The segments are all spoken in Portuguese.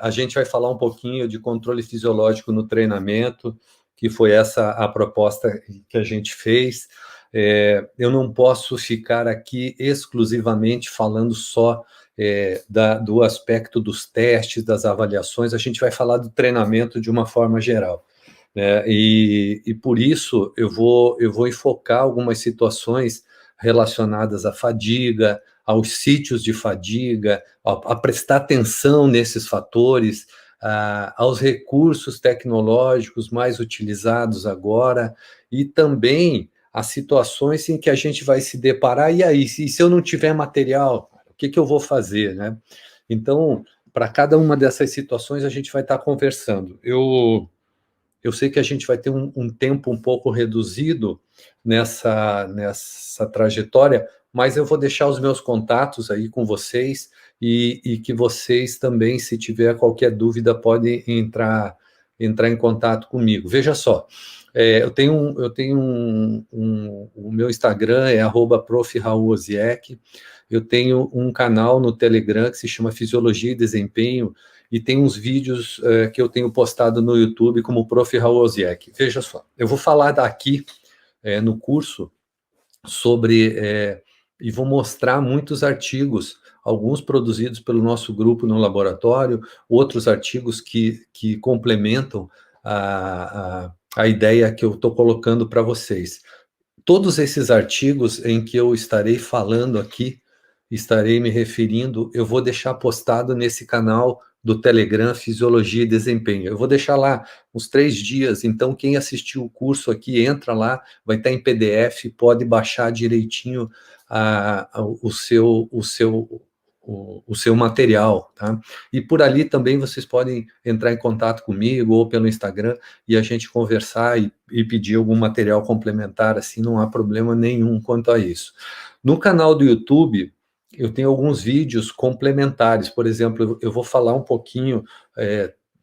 A gente vai falar um pouquinho de controle fisiológico no treinamento, que foi essa a proposta que a gente fez. Eu não posso ficar aqui exclusivamente falando só do aspecto dos testes, das avaliações, a gente vai falar do treinamento de uma forma geral, né? E por isso eu vou enfocar algumas situações relacionadas à fadiga, aos sítios de fadiga, a prestar atenção nesses fatores, aos recursos tecnológicos mais utilizados agora, e também as situações em que a gente vai se deparar, e aí, se eu não tiver material, o que, que eu vou fazer, né? Então, para cada uma dessas situações, a gente vai estar conversando. Eu sei que a gente vai ter um tempo um pouco reduzido nessa trajetória, mas eu vou deixar os meus contatos aí com vocês e que vocês também, se tiver qualquer dúvida, podem entrar em contato comigo. Veja só, o meu Instagram é @prof.raul.oziek. Eu tenho um canal no Telegram que se chama Fisiologia e Desempenho, e tem uns vídeos que eu tenho postado no YouTube como Prof. Raul Oziek. Veja só, eu vou falar daqui no curso sobre, e vou mostrar muitos artigos, alguns produzidos pelo nosso grupo no laboratório, outros artigos que complementam a ideia que eu estou colocando para vocês. Todos esses artigos em que eu estarei falando aqui, estarei me referindo, eu vou deixar postado nesse canal do Telegram Fisiologia e Desempenho. Eu vou deixar lá uns 3 dias, então quem assistiu o curso aqui, entra lá, vai estar em PDF, pode baixar direitinho o seu material, tá? E por ali também vocês podem entrar em contato comigo ou pelo Instagram e a gente conversar e pedir algum material complementar, assim, não há problema nenhum quanto a isso. No canal do YouTube, eu tenho alguns vídeos complementares, por exemplo, eu vou falar um pouquinho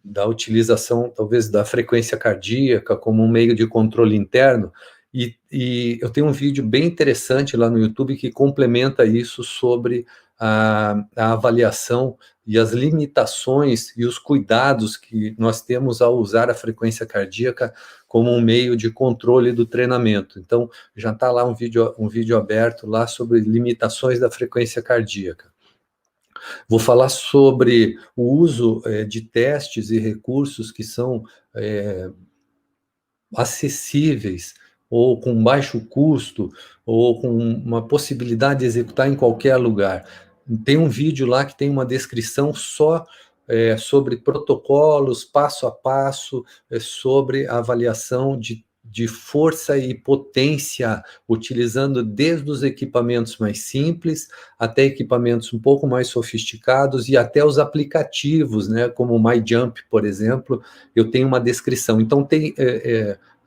da utilização, talvez, da frequência cardíaca como um meio de controle interno, e eu tenho um vídeo bem interessante lá no YouTube que complementa isso sobre a avaliação e as limitações e os cuidados que nós temos ao usar a frequência cardíaca como um meio de controle do treinamento. Então, já está lá um vídeo aberto lá sobre limitações da frequência cardíaca. Vou falar sobre o uso de testes e recursos que são acessíveis ou com baixo custo ou com uma possibilidade de executar em qualquer lugar. Tem um vídeo lá que tem uma descrição só sobre protocolos, passo a passo, sobre a avaliação de força e potência, utilizando desde os equipamentos mais simples até equipamentos um pouco mais sofisticados e até os aplicativos, né, como o MyJump, por exemplo, eu tenho uma descrição. Então, tem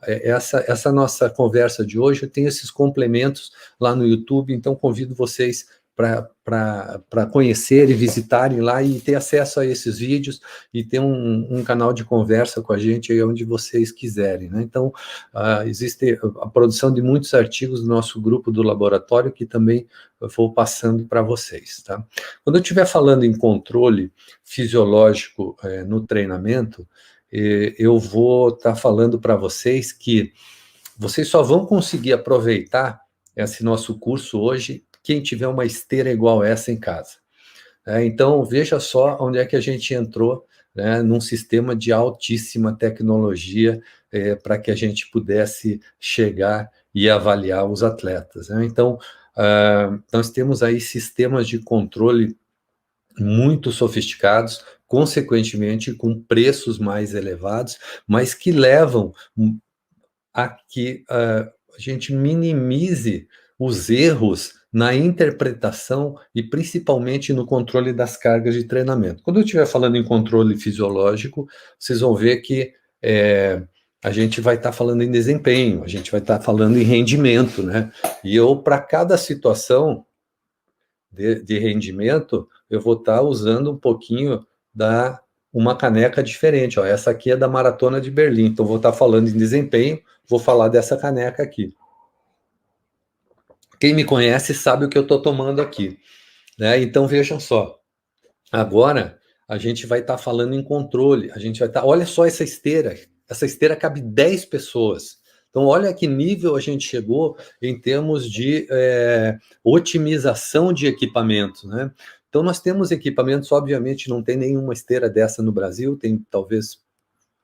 essa nossa conversa de hoje, tem esses complementos lá no YouTube, então convido vocês para conhecer e visitarem lá e ter acesso a esses vídeos e ter um canal de conversa com a gente aí onde vocês quiserem, né? Então, existe a produção de muitos artigos do nosso grupo do laboratório que também eu vou passando para vocês, tá? Quando eu estiver falando em controle fisiológico no treinamento, eu vou estar falando para vocês que vocês só vão conseguir aproveitar esse nosso curso hoje quem tiver uma esteira igual essa em casa. Então, veja só onde é que a gente entrou, né, num sistema de altíssima tecnologia para que a gente pudesse chegar e avaliar os atletas, né? Então, nós temos aí sistemas de controle muito sofisticados, consequentemente com preços mais elevados, mas que levam a que a gente minimize os erros na interpretação e principalmente no controle das cargas de treinamento. Quando eu estiver falando em controle fisiológico, vocês vão ver que a gente vai estar falando em desempenho, a gente vai estar falando em rendimento, né? E eu, para cada situação de rendimento, eu vou estar usando um pouquinho da uma caneca diferente. Ó. Essa aqui é da Maratona de Berlim, então vou estar falando em desempenho, vou falar dessa caneca aqui. Quem me conhece sabe o que eu estou tomando aqui, né? Então vejam só. Agora a gente vai estar falando em controle, a gente vai estar, olha só essa esteira cabe 10 pessoas. Então, olha que nível a gente chegou em termos de otimização de equipamentos, né? Então, nós temos equipamentos, obviamente, não tem nenhuma esteira dessa no Brasil, tem talvez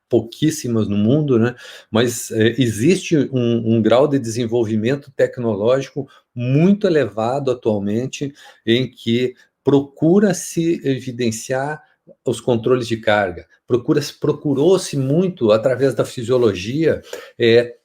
pouquíssimas no mundo, né? Mas existe um grau de desenvolvimento tecnológico muito elevado atualmente, em que procura-se evidenciar os controles de carga, procurou-se muito, através da fisiologia,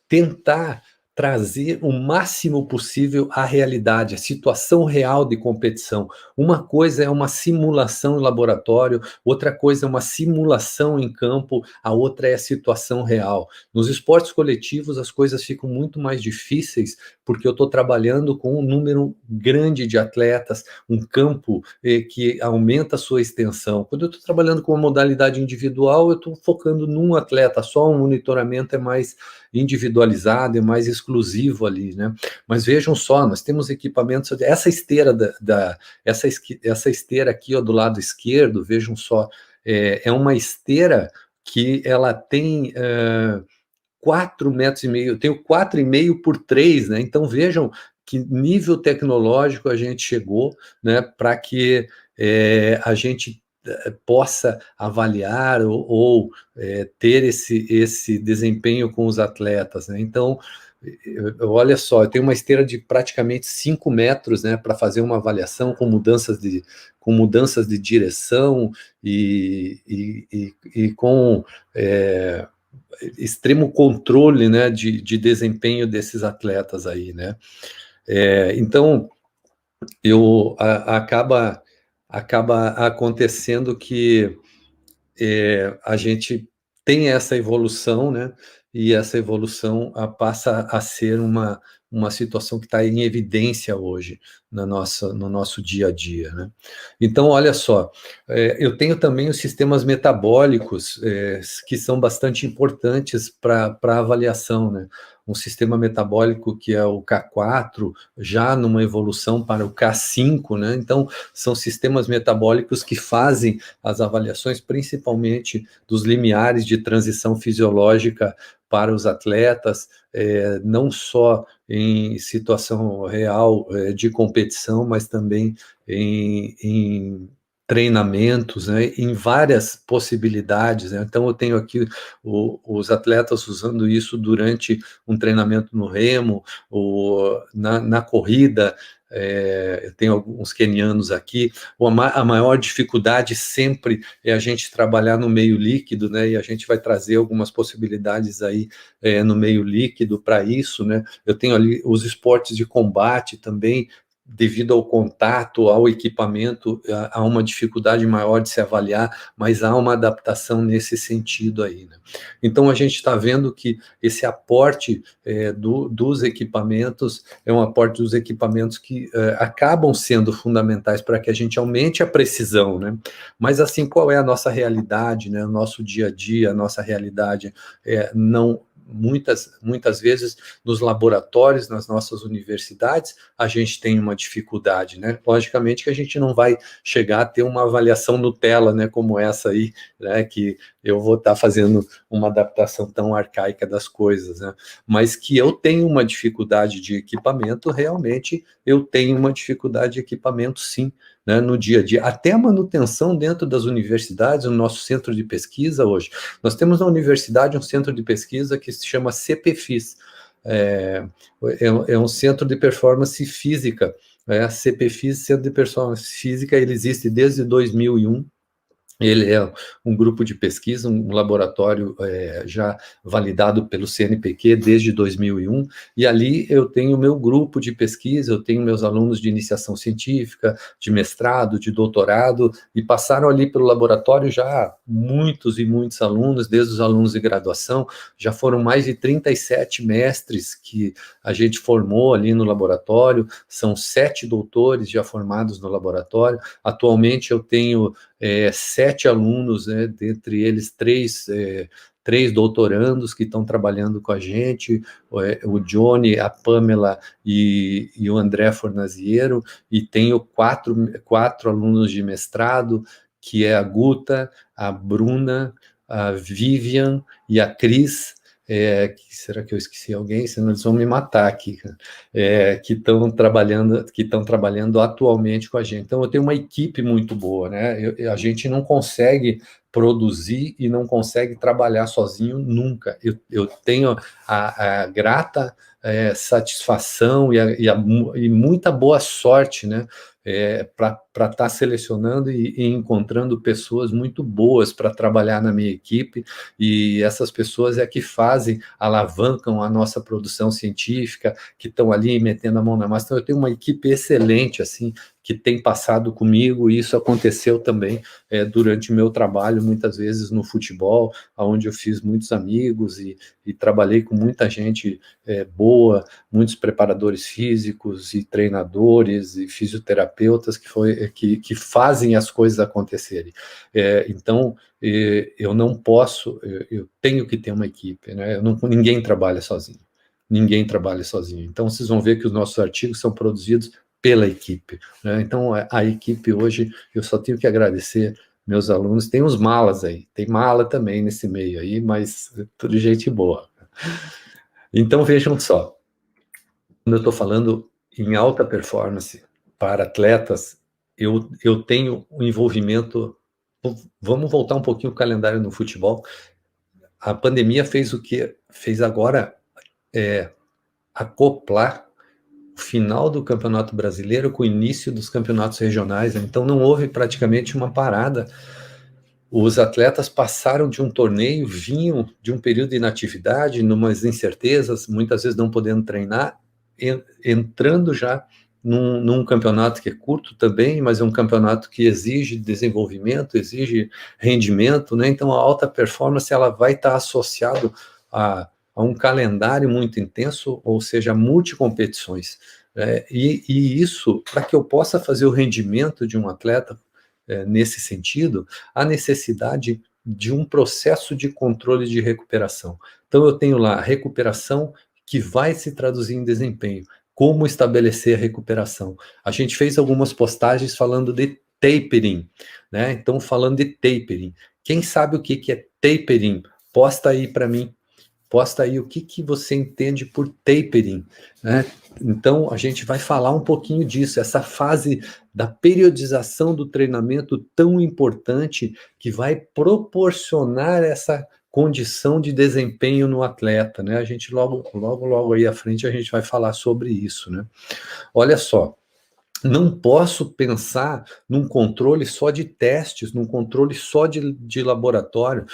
tentar trazer o máximo possível à realidade, a situação real de competição. Uma coisa é uma simulação em laboratório, outra coisa é uma simulação em campo, a outra é a situação real. Nos esportes coletivos, as coisas ficam muito mais difíceis, porque eu estou trabalhando com um número grande de atletas, um campo que aumenta a sua extensão. Quando eu estou trabalhando com uma modalidade individual, eu estou focando num atleta só, um monitoramento é mais individualizado, é mais exclusivo ali, né? Mas vejam só, nós temos equipamentos, essa esteira essa esteira aqui, ó, do lado esquerdo, vejam só, é uma esteira que ela tem 4,5 metros, eu tenho 4,5 por 3, né? Então vejam que nível tecnológico a gente chegou, né, para que a gente possa avaliar ou ter esse desempenho com os atletas, né? Então, olha só, eu tenho uma esteira de praticamente 5 metros, né, para fazer uma avaliação com mudanças de direção e com extremo controle, né, de desempenho desses atletas aí, né? Então, acaba acontecendo que a gente tem essa evolução, né? E essa evolução passa a ser uma situação que está em evidência hoje no nosso dia a dia, né? Então, olha só, eu tenho também os sistemas metabólicos, que são bastante importantes para a avaliação, né? Um sistema metabólico que é o K4, já numa evolução para o K5, né? Então, são sistemas metabólicos que fazem as avaliações, principalmente dos limiares de transição fisiológica para os atletas, não só em situação real de competição, mas também em treinamentos, né, em várias possibilidades, né? Então eu tenho aqui os atletas usando isso durante um treinamento no remo, ou na corrida. Eu tenho alguns quenianos aqui. A maior dificuldade sempre é a gente trabalhar no meio líquido, né? E a gente vai trazer algumas possibilidades aí no meio líquido para isso, né? Eu tenho ali os esportes de combate também, devido ao contato, ao equipamento, há uma dificuldade maior de se avaliar, mas há uma adaptação nesse sentido aí, né? Então a gente está vendo que esse aporte dos equipamentos é um aporte dos equipamentos que acabam sendo fundamentais para que a gente aumente a precisão, né? Mas assim, qual é a nossa realidade, né? O nosso dia a dia, a nossa realidade não. Muitas vezes nos laboratórios, nas nossas universidades, a gente tem uma dificuldade, né? Logicamente que a gente não vai chegar a ter uma avaliação Nutella, né, como essa aí, né, que eu vou estar fazendo uma adaptação tão arcaica das coisas, né? Mas que eu tenho uma dificuldade de equipamento, realmente eu tenho uma dificuldade de equipamento, sim, né, no dia a dia. Até a manutenção dentro das universidades, no nosso centro de pesquisa hoje. Nós temos na universidade um centro de pesquisa que se chama CPFIS, é um centro de performance física, CPFIS, Centro de Performance Física, ele existe desde 2001. Ele é um grupo de pesquisa, um laboratório já validado pelo CNPq desde 2001, e ali eu tenho meu grupo de pesquisa, eu tenho meus alunos de iniciação científica, de mestrado, de doutorado, e passaram ali pelo laboratório já muitos e muitos alunos, desde os alunos de graduação, já foram mais de 37 mestres que a gente formou ali no laboratório, são 7 doutores já formados no laboratório. Atualmente eu tenho 7 alunos, né, dentre eles 3 doutorandos que estão trabalhando com a gente, o Johnny, a Pamela e o André Fornaziero, e tenho quatro alunos de mestrado que é a Guta, a Bruna, a Vivian e a Cris. Será que eu esqueci alguém? Senão eles vão me matar aqui, que estão trabalhando atualmente com a gente. Então, eu tenho uma equipe muito boa, né? A gente não consegue produzir e não consegue trabalhar sozinho nunca. Eu tenho a grata satisfação e muita boa sorte, né? Para estar selecionando e encontrando pessoas muito boas para trabalhar na minha equipe, e essas pessoas que fazem, alavancam a nossa produção científica, que estão ali metendo a mão na massa. Então, eu tenho uma equipe excelente, assim, que tem passado comigo, e isso aconteceu também durante o meu trabalho, muitas vezes no futebol, onde eu fiz muitos amigos e trabalhei com muita gente boa, muitos preparadores físicos e treinadores e fisioterapeutas que fazem as coisas acontecerem. Então, eu não posso, eu tenho que ter uma equipe, né? Ninguém trabalha sozinho. Ninguém trabalha sozinho. Então, vocês vão ver que os nossos artigos são produzidos pela equipe, né? Então, a equipe hoje, eu só tenho que agradecer meus alunos. Tem uns malas aí, tem mala também nesse meio aí, mas tudo gente boa. Então, vejam só, quando eu estou falando em alta performance para atletas, eu tenho um envolvimento. Vamos voltar um pouquinho o calendário no futebol. A pandemia fez o que fez agora acoplar o final do Campeonato Brasileiro com o início dos campeonatos regionais. Então não houve praticamente uma parada. Os atletas passaram de um torneio, vinham de um período de inatividade, numas incertezas, muitas vezes não podendo treinar, entrando já num campeonato que é curto também, mas é um campeonato que exige desenvolvimento, exige rendimento, né? Então a alta performance ela vai estar associado a um calendário muito intenso, ou seja, multicompetições. E isso, para que eu possa fazer o rendimento de um atleta nesse sentido, a necessidade de um processo de controle de recuperação. Então, eu tenho lá a recuperação que vai se traduzir em desempenho. Como estabelecer a recuperação? A gente fez algumas postagens falando de tapering, né? Então, falando de tapering. Quem sabe o que é tapering? Posta aí para mim. Posta aí o que você entende por tapering, né? Então, a gente vai falar um pouquinho disso, essa fase da periodização do treinamento tão importante que vai proporcionar essa condição de desempenho no atleta, né? A gente logo aí à frente a gente vai falar sobre isso, né? Olha só, não posso pensar num controle só de testes, num controle só de laboratório.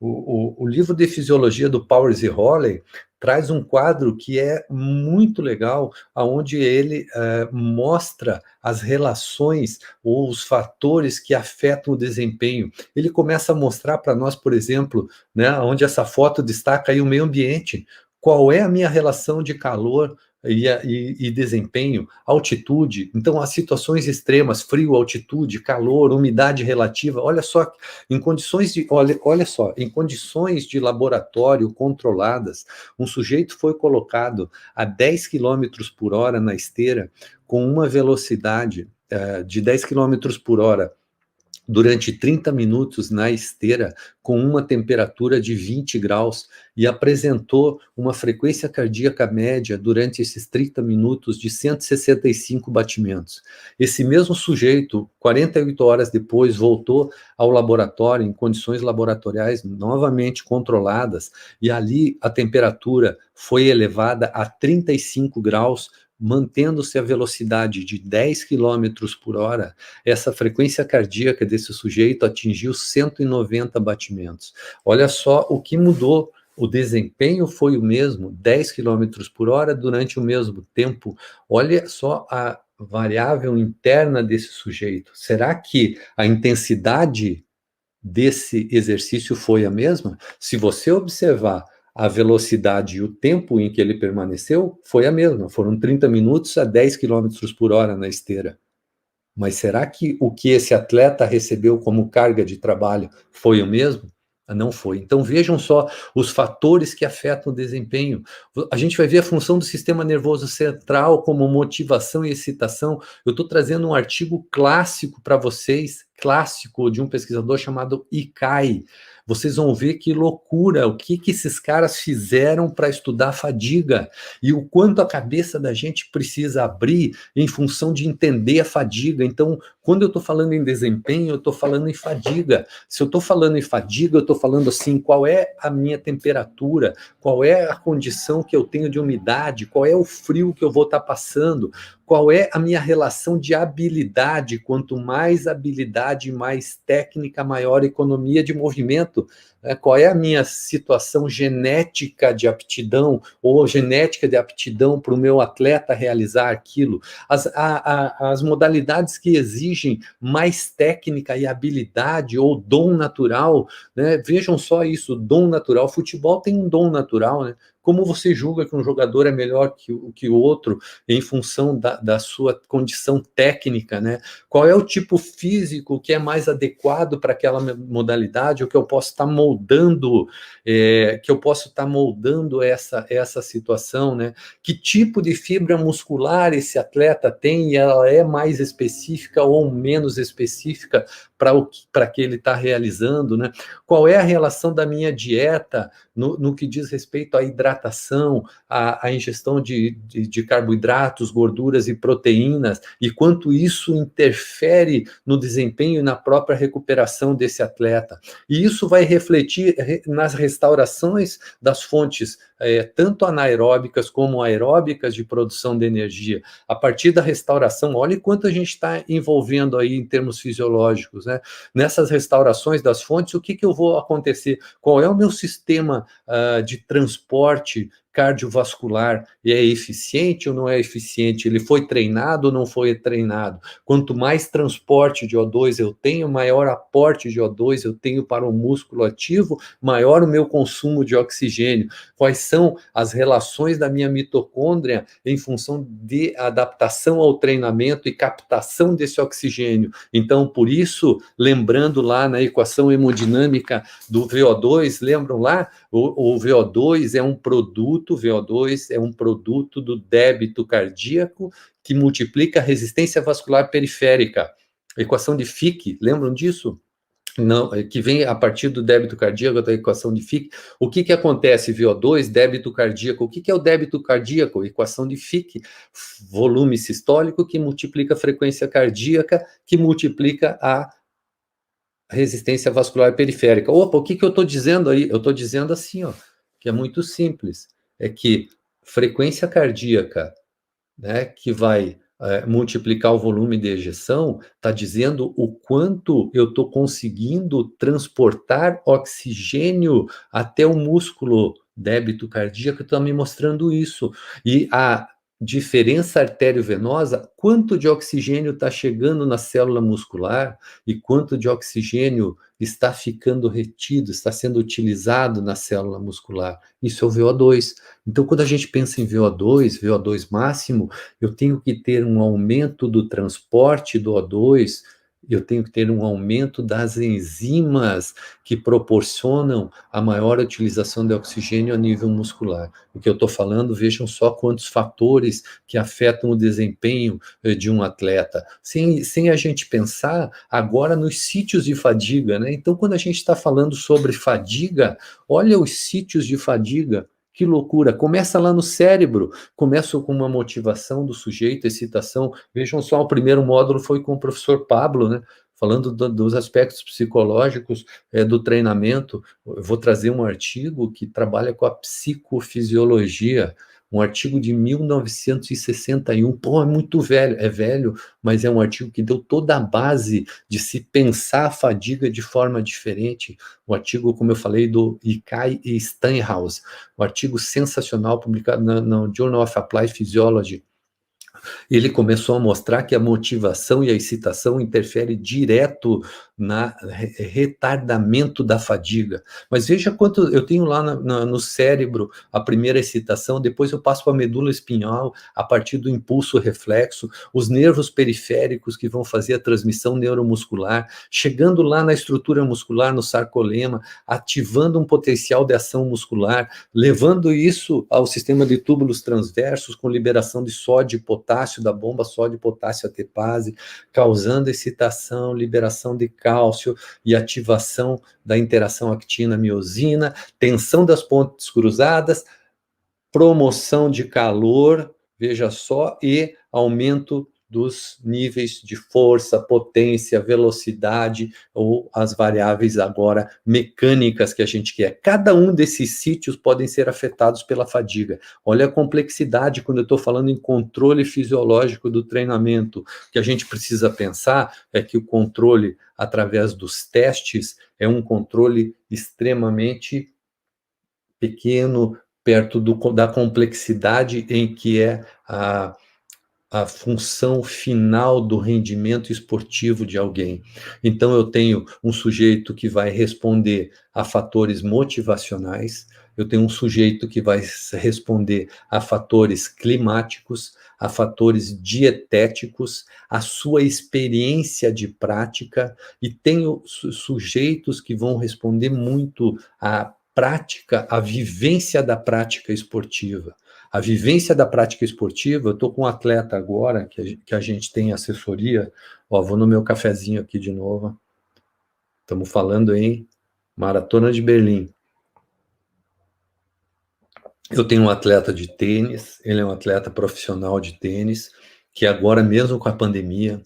O livro de fisiologia do Powers e Hawley traz um quadro que é muito legal, onde ele mostra as relações ou os fatores que afetam o desempenho. Ele começa a mostrar para nós, por exemplo, né, onde essa foto destaca aí o meio ambiente. Qual é a minha relação de calor e desempenho, altitude? Então, as situações extremas, frio, altitude, calor, umidade relativa, olha só, olha só, em condições de laboratório controladas, um sujeito foi colocado a 10 quilômetros por hora na esteira, com uma velocidade de 10 quilômetros por hora, durante 30 minutos na esteira, com uma temperatura de 20 graus, e apresentou uma frequência cardíaca média durante esses 30 minutos de 165 batimentos. Esse mesmo sujeito, 48 horas depois, voltou ao laboratório, em condições laboratoriais novamente controladas, e ali a temperatura foi elevada a 35 graus, mantendo-se a velocidade de 10 quilômetros por hora. Essa frequência cardíaca desse sujeito atingiu 190 batimentos. Olha só o que mudou. O desempenho foi o mesmo, 10 quilômetros por hora durante o mesmo tempo. Olha só a variável interna desse sujeito. Será que a intensidade desse exercício foi a mesma? Se você observar a velocidade e o tempo em que ele permaneceu, foi a mesma. Foram 30 minutos a 10 quilômetros por hora na esteira. Mas será que o que esse atleta recebeu como carga de trabalho foi o mesmo? Não foi. Então vejam só os fatores que afetam o desempenho. A gente vai ver a função do sistema nervoso central como motivação e excitação. Eu estou trazendo um artigo clássico para vocês, clássico de um pesquisador chamado Icai. Vocês vão ver que loucura, o que esses caras fizeram para estudar a fadiga e o quanto a cabeça da gente precisa abrir em função de entender a fadiga. Então, quando eu estou falando em desempenho, eu estou falando em fadiga. Se eu estou falando em fadiga, eu estou falando assim, qual é a minha temperatura, qual é a condição que eu tenho de umidade, qual é o frio que eu vou estar passando, qual é a minha relação de habilidade. Quanto mais habilidade, mais técnica, maior economia de movimento. Qual é a minha situação genética de aptidão ou genética de aptidão para o meu atleta realizar aquilo. As modalidades que exigem mais técnica e habilidade ou dom natural, né? Vejam só isso, dom natural. Futebol tem um dom natural, né? Como você julga que um jogador é melhor que o outro em função da sua condição técnica, né? Qual é o tipo físico que é mais adequado para aquela modalidade, ou que eu posso estar moldando, essa situação, né? Que tipo de fibra muscular esse atleta tem e ela é mais específica ou menos específica para que ele está realizando, né? Qual é a relação da minha dieta no que diz respeito à hidratação, à ingestão de carboidratos, gorduras e proteínas, e quanto isso interfere no desempenho e na própria recuperação desse atleta. E isso vai refletir nas restaurações das fontes, tanto anaeróbicas como aeróbicas de produção de energia. A partir da restauração, olha quanto a gente está envolvendo aí em termos fisiológicos, né? Nessas restaurações das fontes, o que eu vou acontecer? Qual é o meu sistema de transporte cardiovascular? E é eficiente ou não é eficiente? Ele foi treinado ou não foi treinado? Quanto mais transporte de O2 eu tenho, maior aporte de O2 eu tenho para o músculo ativo, maior o meu consumo de oxigênio. Quais são as relações da minha mitocôndria em função de adaptação ao treinamento e captação desse oxigênio? Então, por isso, lembrando lá na equação hemodinâmica do VO2, lembram lá? O VO2 é um produto, VO2 é um produto do débito cardíaco que multiplica a resistência vascular periférica. Equação de Fick, lembram disso? Não, que vem a partir do débito cardíaco, da equação de Fick. O que acontece? VO2, débito cardíaco. O que é o débito cardíaco? Equação de Fick. Volume sistólico que multiplica a frequência cardíaca, que multiplica a resistência vascular periférica. Opa, o que eu estou dizendo aí? Eu estou dizendo assim, ó, que é muito simples. É que frequência cardíaca, né, que vai multiplicar o volume de ejeção, está dizendo o quanto eu estou conseguindo transportar oxigênio até o músculo. Débito cardíaco está me mostrando isso. E a diferença arteriovenosa, quanto de oxigênio está chegando na célula muscular e quanto de oxigênio está ficando retido, está sendo utilizado na célula muscular. Isso é o VO2. Então, quando a gente pensa em VO2, VO2 máximo, eu tenho que ter um aumento do transporte do O2, eu tenho que ter um aumento das enzimas que proporcionam a maior utilização de oxigênio a nível muscular. O que eu estou falando, vejam só quantos fatores que afetam o desempenho de um atleta, sem a gente pensar agora nos sítios de fadiga, né? Então, quando a gente está falando sobre fadiga, olha os sítios de fadiga. Que loucura! Começa lá no cérebro, começa com uma motivação do sujeito, excitação. Vejam só, o primeiro módulo foi com o professor Pablo, né? Falando dos aspectos psicológicos do treinamento. Eu vou trazer um artigo que trabalha com a psicofisiologia, um artigo de 1961. Pô, é muito velho, é velho, mas é um artigo que deu toda a base de se pensar a fadiga de forma diferente. O artigo, como eu falei, do Icai e Steinhaus, um artigo sensacional publicado no Journal of Applied Physiology. Ele começou a mostrar que a motivação e a excitação interferem direto na retardamento da fadiga. Mas veja quanto eu tenho lá no cérebro a primeira excitação, depois eu passo para a medula espinhal a partir do impulso reflexo, os nervos periféricos que vão fazer a transmissão neuromuscular, chegando lá na estrutura muscular, no sarcolema, ativando um potencial de ação muscular, levando isso ao sistema de túbulos transversos com liberação de sódio e potássio da bomba sódio, potássio, ATPase, causando excitação, liberação de cálcio e ativação da interação actina-miosina, tensão das pontes cruzadas, promoção de calor, veja só, e aumento dos níveis de força, potência, velocidade, ou as variáveis agora mecânicas que a gente quer. Cada um desses sítios podem ser afetados pela fadiga. Olha a complexidade quando eu estou falando em controle fisiológico do treinamento. O que a gente precisa pensar é que o controle através dos testes é um controle extremamente pequeno, perto da complexidade em que é a função final do rendimento esportivo de alguém. Então, eu tenho um sujeito que vai responder a fatores motivacionais, eu tenho um sujeito que vai responder a fatores climáticos, a fatores dietéticos, a sua experiência de prática, e tenho sujeitos que vão responder muito à prática, à vivência da prática esportiva. A vivência da prática esportiva, eu estou com um atleta agora, que a gente tem assessoria, ó, vou no meu cafezinho aqui de novo, estamos falando em Maratona de Berlim. Eu tenho um atleta de tênis, ele é um atleta profissional de tênis, que agora mesmo com a pandemia,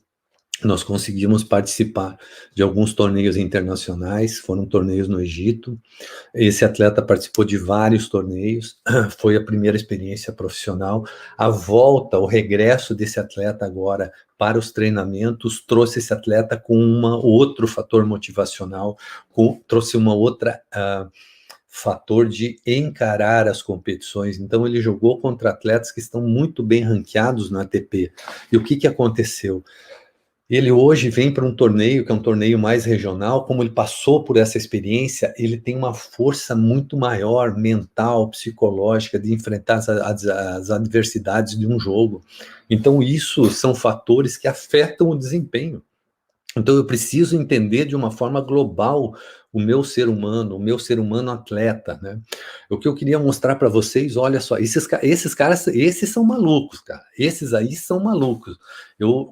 nós conseguimos participar de alguns torneios internacionais, foram torneios no Egito. Esse atleta participou de vários torneios, foi a primeira experiência profissional. A volta, o regresso desse atleta agora para os treinamentos, trouxe esse atleta com outro fator motivacional, trouxe uma outra fator de encarar as competições. Então, ele jogou contra atletas que estão muito bem ranqueados no ATP. E o que aconteceu? Ele hoje vem para um torneio, que é um torneio mais regional, como ele passou por essa experiência, ele tem uma força muito maior, mental, psicológica, de enfrentar as adversidades de um jogo. Então, isso são fatores que afetam o desempenho. Então, eu preciso entender de uma forma global o meu ser humano atleta, né? O que eu queria mostrar para vocês, olha só, esses caras, esses são malucos, cara. Esses aí são malucos.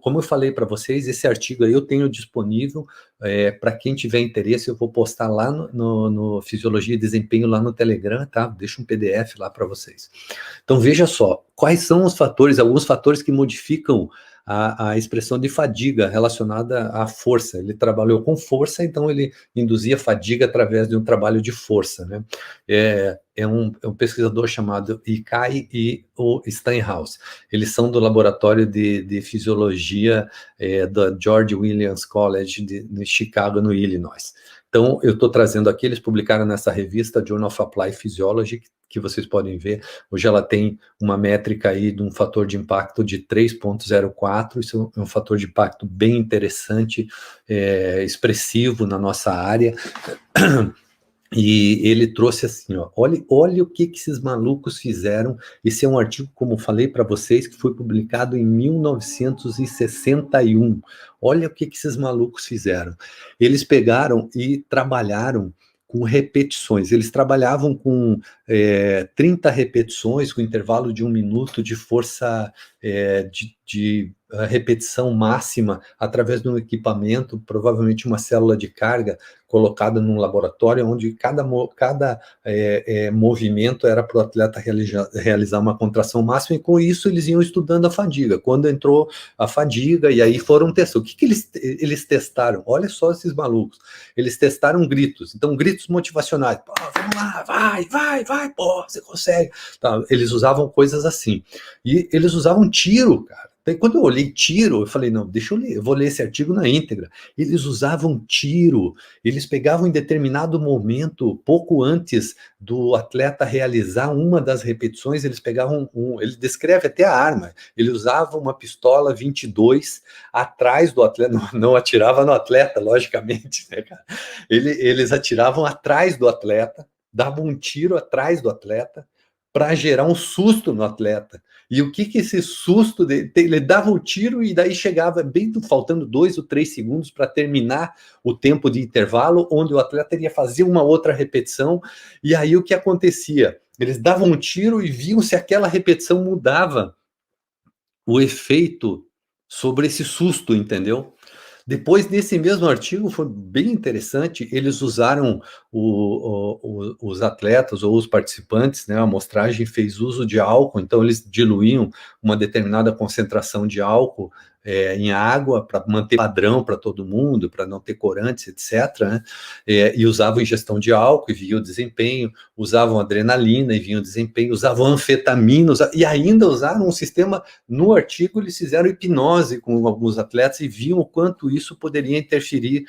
Como eu falei para vocês, esse artigo aí eu tenho disponível para quem tiver interesse, eu vou postar lá no Fisiologia e Desempenho, lá no Telegram, tá? Deixa um PDF lá para vocês. Então, veja só, quais são os fatores, alguns fatores que modificam a expressão de fadiga relacionada à força. Ele trabalhou com força, então ele induzia fadiga através de um trabalho de força, né? É um pesquisador chamado Ikai e o Steinhaus. Eles são do laboratório de fisiologia da George Williams College de Chicago, no Illinois. Então, eu estou trazendo aqui, eles publicaram nessa revista, Journal of Applied Physiology, que vocês podem ver. Hoje ela tem uma métrica aí de um fator de impacto de 3,04, isso é um fator de impacto bem interessante, expressivo na nossa área. E ele trouxe assim, ó, olha o que esses malucos fizeram. Esse é um artigo, como falei para vocês, que foi publicado em 1961. Olha o que esses malucos fizeram. Eles pegaram e trabalharam com repetições. Eles trabalhavam com 30 repetições, com intervalo de 1 minuto de força de repetição máxima através de um equipamento, provavelmente uma célula de carga colocada num laboratório, onde cada movimento era para o atleta realizar uma contração máxima, e com isso eles iam estudando a fadiga. Quando entrou a fadiga, e aí foram testar. O que eles testaram? Olha só esses malucos. Eles testaram gritos. Então, gritos motivacionais. Pô, vamos lá, vai, pô, você consegue. Tá, eles usavam coisas assim. E eles usavam tiro, cara. Daí, quando eu olhei tiro, eu falei, não, deixa eu ler, eu vou ler esse artigo na íntegra. Eles usavam tiro, eles pegavam em determinado momento, pouco antes do atleta realizar uma das repetições, eles pegavam ele descreve até a arma, ele usava uma pistola 22 atrás do atleta, não atirava no atleta, logicamente, né, cara? Eles atiravam atrás do atleta, davam um tiro atrás do atleta, para gerar um susto no atleta. E o que esse susto dele, ele dava o tiro e daí chegava bem faltando 2 ou 3 segundos para terminar o tempo de intervalo, onde o atleta iria fazer uma outra repetição. E aí o que acontecia? Eles davam um tiro e viam se aquela repetição mudava o efeito sobre esse susto, entendeu? Depois, nesse mesmo artigo, foi bem interessante, eles usaram os atletas ou os participantes, né, a amostragem fez uso de álcool, então eles diluíam uma determinada concentração de álcool em água para manter padrão para todo mundo, para não ter corantes, etc., né, e usavam ingestão de álcool e viam o desempenho, usavam adrenalina e viam o desempenho, usavam anfetamina, e ainda usaram um sistema, no artigo eles fizeram hipnose com alguns atletas e viam o quanto isso poderia interferir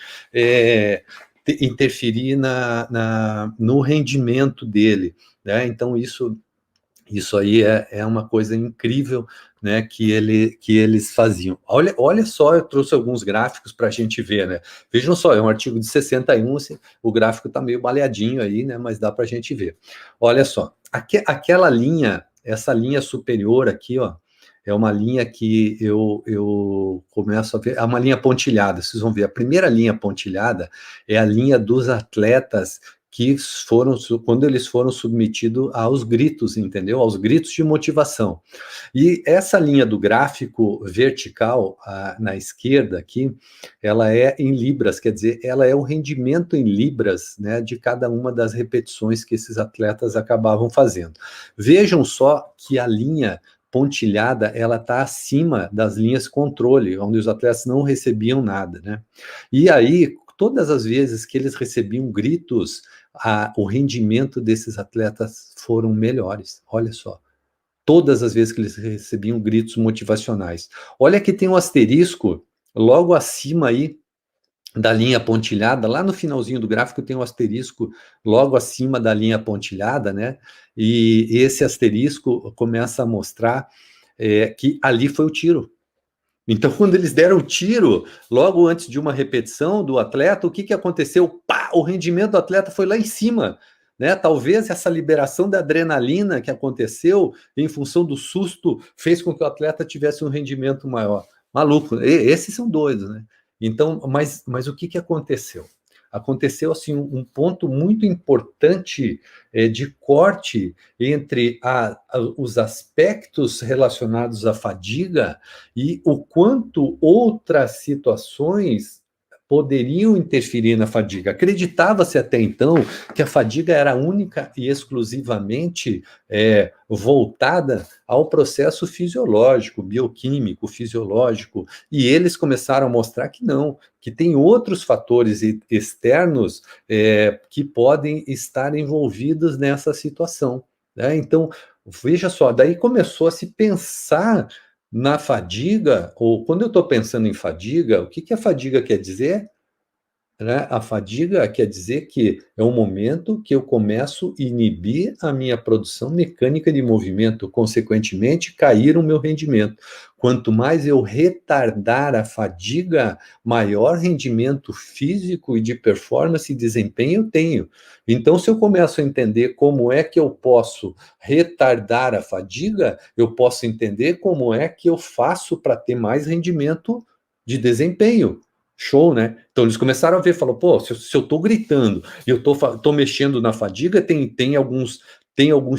no rendimento dele, né? Então isso aí é uma coisa incrível, né, que eles faziam. Olha só, eu trouxe alguns gráficos para a gente ver, né? Vejam só, é um artigo de 61, o gráfico está meio baleadinho aí, né, mas dá para a gente ver. Olha só, aquela linha, essa linha superior aqui, ó, é uma linha que eu começo a ver, é uma linha pontilhada, vocês vão ver, a primeira linha pontilhada é a linha dos atletas que foram, quando eles foram submetidos aos gritos, entendeu? Aos gritos de motivação. E essa linha do gráfico vertical, na esquerda aqui, ela é em libras, quer dizer, ela é o rendimento em libras, né, de cada uma das repetições que esses atletas acabavam fazendo. Vejam só que a linha pontilhada, ela está acima das linhas controle, onde os atletas não recebiam nada, né? E aí, todas as vezes que eles recebiam gritos, o rendimento desses atletas foram melhores. Olha só, todas as vezes que eles recebiam gritos motivacionais. Olha que tem um asterisco logo acima aí da linha pontilhada, lá no finalzinho do gráfico tem um asterisco logo acima da linha pontilhada, né? E esse asterisco começa a mostrar que ali foi o tiro. Então, quando eles deram o tiro, logo antes de uma repetição do atleta, o que aconteceu? Pá, o rendimento do atleta foi lá em cima, né? Talvez essa liberação da adrenalina que aconteceu em função do susto fez com que o atleta tivesse um rendimento maior. Maluco, esses são doidos, né? Então, mas o que aconteceu? Aconteceu assim um ponto muito importante de corte entre os aspectos relacionados à fadiga e o quanto outras situações poderiam interferir na fadiga. Acreditava-se até então que a fadiga era única e exclusivamente voltada ao processo fisiológico, bioquímico, fisiológico, e eles começaram a mostrar que não, que tem outros fatores externos que podem estar envolvidos nessa situação, né? Então, veja só, daí começou a se pensar na fadiga, ou quando eu estou pensando em fadiga, o que a fadiga quer dizer? Né? A fadiga quer dizer que é um momento que eu começo a inibir a minha produção mecânica de movimento, consequentemente, cair o meu rendimento. Quanto mais eu retardar a fadiga, maior rendimento físico e de performance e desempenho eu tenho. Então, se eu começo a entender como é que eu posso retardar a fadiga, eu posso entender como é que eu faço para ter mais rendimento de desempenho. Show, né? Então eles começaram a ver, falou, pô, se eu tô gritando e eu tô mexendo na fadiga, tem alguns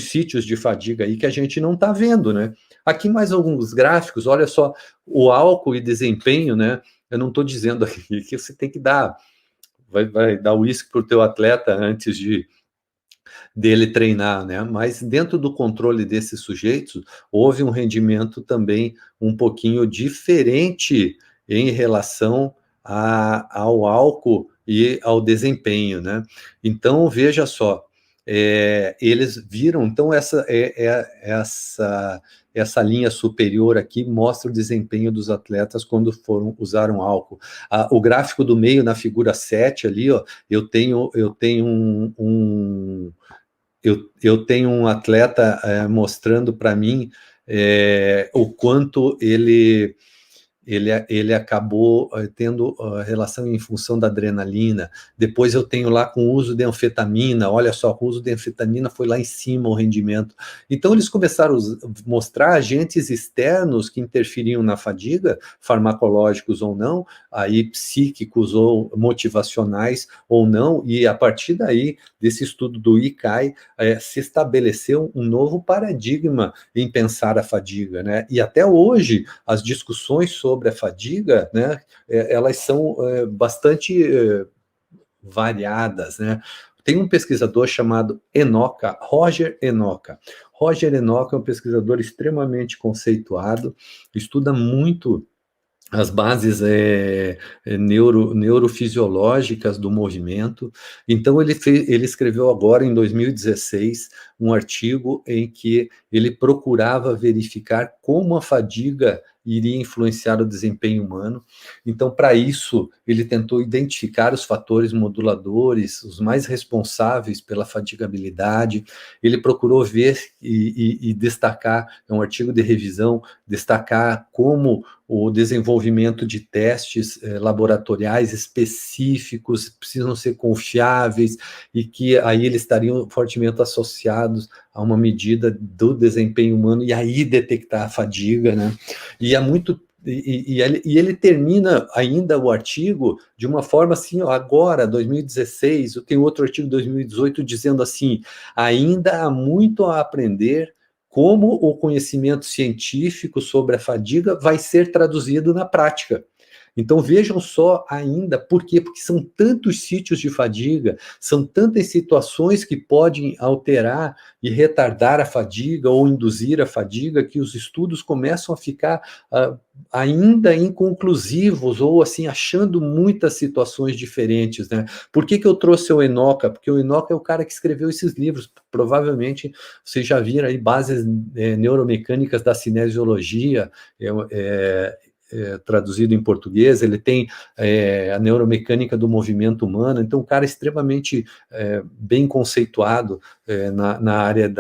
sítios de fadiga aí que a gente não tá vendo, né? Aqui mais alguns gráficos, olha só, o álcool e desempenho, né? Eu não tô dizendo aqui que você tem que vai dar uísque pro teu atleta antes dele treinar, né? Mas dentro do controle desses sujeitos, houve um rendimento também um pouquinho diferente em relação ao álcool e ao desempenho, né? Então, veja só, eles viram, então essa linha superior aqui mostra o desempenho dos atletas quando usaram álcool. O gráfico do meio, na figura 7 ali, ó, eu tenho um atleta mostrando para mim o quanto ele acabou tendo relação em função da adrenalina. Depois eu tenho lá com o uso de anfetamina, olha só, o uso de anfetamina foi lá em cima o rendimento. Então eles começaram a mostrar agentes externos que interferiam na fadiga, farmacológicos ou não, aí psíquicos ou motivacionais ou não, e a partir daí, desse estudo do ICAI, se estabeleceu um novo paradigma em pensar a fadiga, né? E até hoje, as discussões sobre a fadiga, né, elas são bastante variadas, né? Tem um pesquisador chamado Roger Enoka. Roger Enoka é um pesquisador extremamente conceituado, estuda muito as bases neurofisiológicas do movimento. Então, ele escreveu agora, em 2016, um artigo em que ele procurava verificar como a fadiga iria influenciar o desempenho humano. Então, para isso, ele tentou identificar os fatores moduladores, os mais responsáveis pela fatigabilidade. Ele procurou ver e destacar, é um artigo de revisão, destacar como o desenvolvimento de testes laboratoriais específicos precisam ser confiáveis e que aí eles estariam fortemente associados a uma medida do desempenho humano e aí detectar a fadiga, né? E é muito ele termina ainda o artigo de uma forma assim, ó, agora, 2016, eu tenho outro artigo de 2018 dizendo assim, ainda há muito a aprender como o conhecimento científico sobre a fadiga vai ser traduzido na prática. Então vejam só ainda, por quê? Porque são tantos sítios de fadiga, são tantas situações que podem alterar e retardar a fadiga ou induzir a fadiga, que os estudos começam a ficar ainda inconclusivos ou assim, achando muitas situações diferentes, né? Por que eu trouxe o Enoka? Porque o Enoka é o cara que escreveu esses livros, provavelmente vocês já viram aí bases neuromecânicas da cinesiologia, traduzido em português, ele tem a neuromecânica do movimento humano, então um cara extremamente bem conceituado na área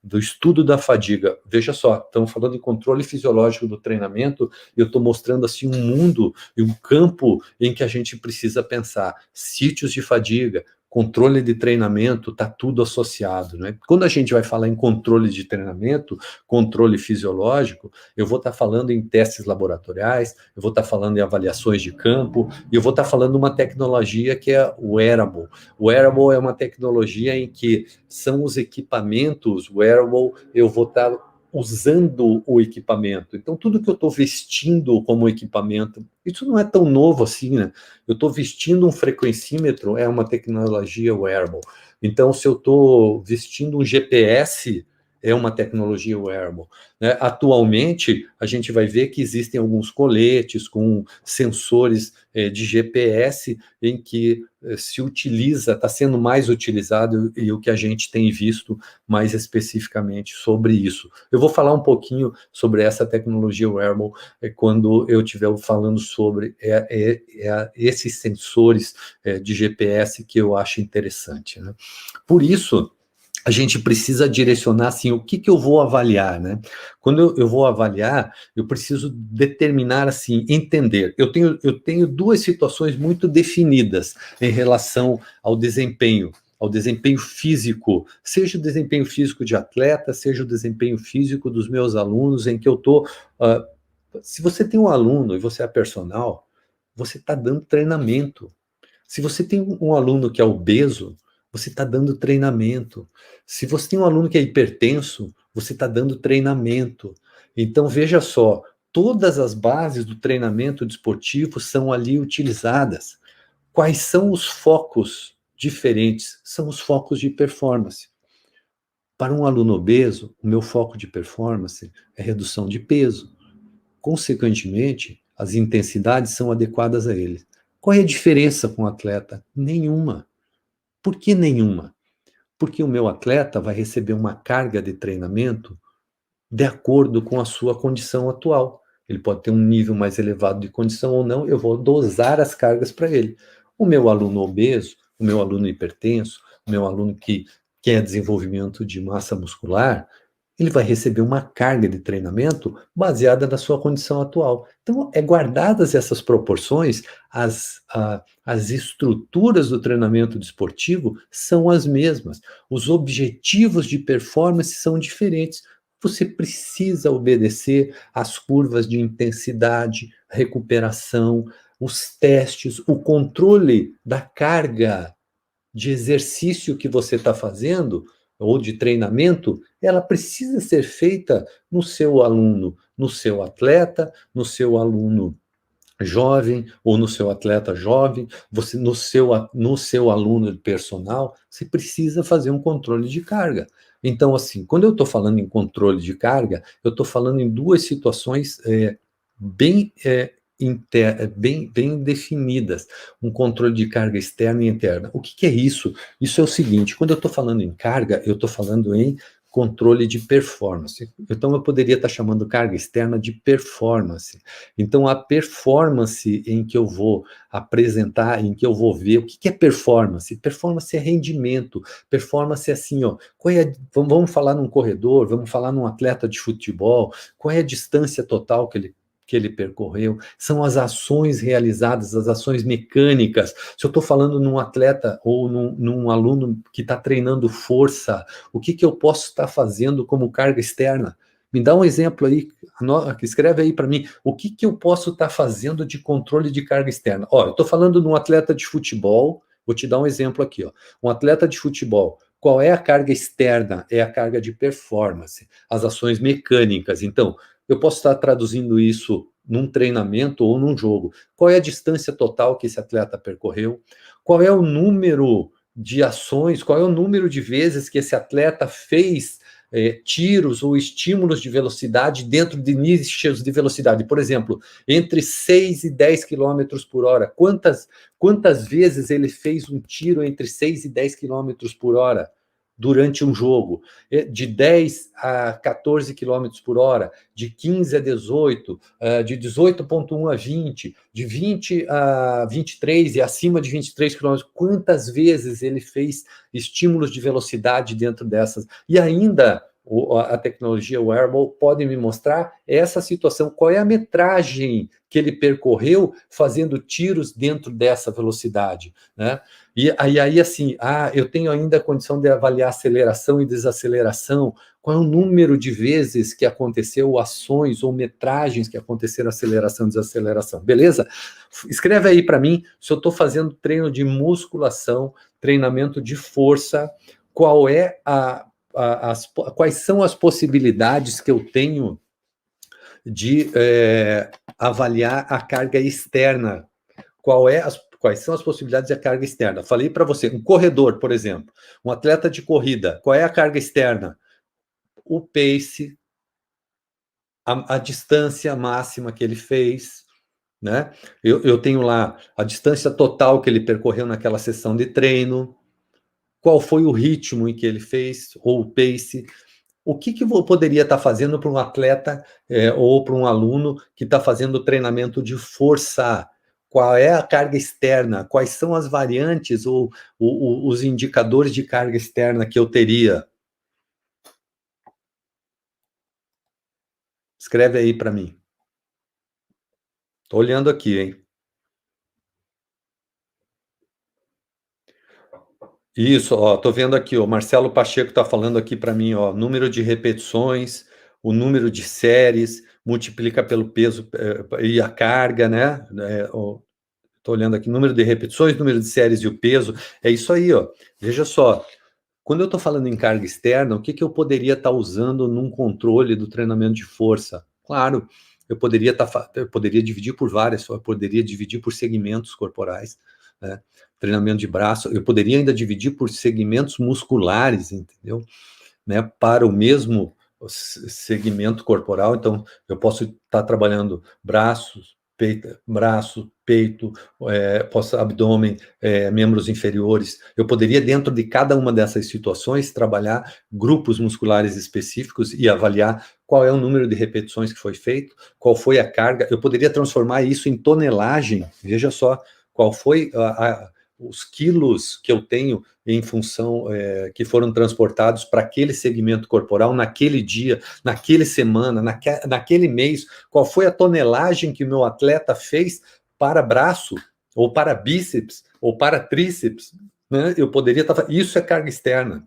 do estudo da fadiga. Veja só, estamos falando em controle fisiológico do treinamento, e eu estou mostrando assim um mundo e um campo em que a gente precisa pensar sítios de fadiga, controle de treinamento, está tudo associado, né? Quando a gente vai falar em controle de treinamento, controle fisiológico, eu vou estar falando em testes laboratoriais, eu vou estar falando em avaliações de campo, e eu vou estar falando uma tecnologia que é o wearable. O wearable é uma tecnologia em que são os equipamentos, wearable, eu vou estar usando o equipamento. Então, tudo que eu estou vestindo como equipamento, isso não é tão novo assim, né? Eu estou vestindo um frequencímetro, é uma tecnologia wearable. Então, se eu estou vestindo um GPS, é uma tecnologia wearable, né? Atualmente, a gente vai ver que existem alguns coletes com sensores de GPS em que se utiliza, está sendo mais utilizado, e o que a gente tem visto mais especificamente sobre isso. Eu vou falar um pouquinho sobre essa tecnologia wearable quando eu estiver falando sobre esses sensores de GPS que eu acho interessante, né? Por isso, a gente precisa direcionar assim, o que eu vou avaliar, né? Quando eu vou avaliar, eu preciso determinar assim, entender. Eu tenho duas situações muito definidas em relação ao desempenho físico, seja o desempenho físico de atleta, seja o desempenho físico dos meus alunos, em que eu estou... se você tem um aluno e você é personal, você está dando treinamento. Se você tem um aluno que é obeso, você está dando treinamento. Se você tem um aluno que é hipertenso, você está dando treinamento. Então, veja só, todas as bases do treinamento desportivo são ali utilizadas. Quais são os focos diferentes? São os focos de performance. Para um aluno obeso, o meu foco de performance é redução de peso. Consequentemente, as intensidades são adequadas a ele. Qual é a diferença com o atleta? Nenhuma. Por que nenhuma? Porque o meu atleta vai receber uma carga de treinamento de acordo com a sua condição atual. Ele pode ter um nível mais elevado de condição ou não, eu vou dosar as cargas para ele. O meu aluno obeso, o meu aluno hipertenso, o meu aluno que quer desenvolvimento de massa muscular, ele vai receber uma carga de treinamento baseada na sua condição atual. Então, guardadas essas proporções, as estruturas do treinamento desportivo são as mesmas. Os objetivos de performance são diferentes. Você precisa obedecer às curvas de intensidade, recuperação, os testes, o controle da carga de exercício que você está fazendo, ou de treinamento, ela precisa ser feita no seu aluno, no seu atleta, no seu aluno jovem, ou no seu atleta jovem, você no seu aluno personal, você precisa fazer um controle de carga. Então, assim, quando eu estou falando em controle de carga, eu estou falando em duas situações bem, bem definidas, um controle de carga externa e interna. O que é isso? Isso é o seguinte, quando eu estou falando em carga, eu estou falando em controle de performance. Então, eu poderia estar chamando carga externa de performance. Então, a performance em que eu vou apresentar, em que eu vou ver, o que é performance? Performance é rendimento, performance é assim, ó, vamos falar num corredor, vamos falar num atleta de futebol, qual é a distância total que ele percorreu, são as ações realizadas, as ações mecânicas. Se eu estou falando num atleta ou num aluno que está treinando força, o que eu posso estar fazendo como carga externa? Me dá um exemplo aí, escreve aí para mim, o que eu posso estar fazendo de controle de carga externa? Ó, eu estou falando de um atleta de futebol, vou te dar um exemplo aqui, ó. Um atleta de futebol, qual é a carga externa? É a carga de performance, as ações mecânicas. Então, eu posso estar traduzindo isso num treinamento ou num jogo. Qual é a distância total que esse atleta percorreu? Qual é o número de ações? Qual é o número de vezes que esse atleta fez tiros ou estímulos de velocidade dentro de nichos de velocidade? Por exemplo, entre 6 e 10 quilômetros por hora. Quantas vezes ele fez um tiro entre 6 e 10 quilômetros por hora? Durante um jogo, de 10 a 14 quilômetros por hora, de 15 a 18, de 18,1 a 20, de 20 a 23 e acima de 23 quilômetros, quantas vezes ele fez estímulos de velocidade dentro dessas? E ainda a tecnologia wearable pode me mostrar essa situação, qual é a metragem que ele percorreu fazendo tiros dentro dessa velocidade, né? E aí assim, eu tenho ainda a condição de avaliar aceleração e desaceleração, qual é o número de vezes que aconteceu ações ou metragens que aconteceram aceleração e desaceleração, beleza? Escreve aí para mim, se eu estou fazendo treino de musculação, treinamento de força, qual é quais são as possibilidades que eu tenho de avaliar a carga externa? Quais são as possibilidades da carga externa? Falei para você, um corredor, por exemplo, um atleta de corrida, qual é a carga externa? O pace, a distância máxima que ele fez, né? Eu tenho lá a distância total que ele percorreu naquela sessão de treino, qual foi o ritmo em que ele fez, ou o pace. O que eu poderia estar fazendo para um atleta ou para um aluno que está fazendo treinamento de força? Qual é a carga externa? Quais são as variantes ou os indicadores de carga externa que eu teria? Escreve aí para mim. Estou olhando aqui, hein? Isso, ó, tô vendo aqui, o Marcelo Pacheco está falando aqui para mim, ó, número de repetições, o número de séries, multiplica pelo peso e a carga, né? Estou olhando aqui, número de repetições, número de séries e o peso, é isso aí, ó. Veja só, quando eu estou falando em carga externa, o que eu poderia estar usando num controle do treinamento de força? Claro, eu poderia dividir por várias, eu poderia dividir por segmentos corporais, né? Treinamento de braço, eu poderia ainda dividir por segmentos musculares, entendeu? Né? Para o mesmo segmento corporal, então eu posso estar trabalhando braços, peito, braço, peito, abdômen, membros inferiores. Eu poderia, dentro de cada uma dessas situações, trabalhar grupos musculares específicos e avaliar qual é o número de repetições que foi feito, qual foi a carga. Eu poderia transformar isso em tonelagem. Veja só, qual foi os quilos que eu tenho em função, que foram transportados para aquele segmento corporal, naquele dia, naquele semana, naquele mês, qual foi a tonelagem que o meu atleta fez para braço, ou para bíceps, ou para tríceps, né? Eu poderia estar... Isso é carga externa.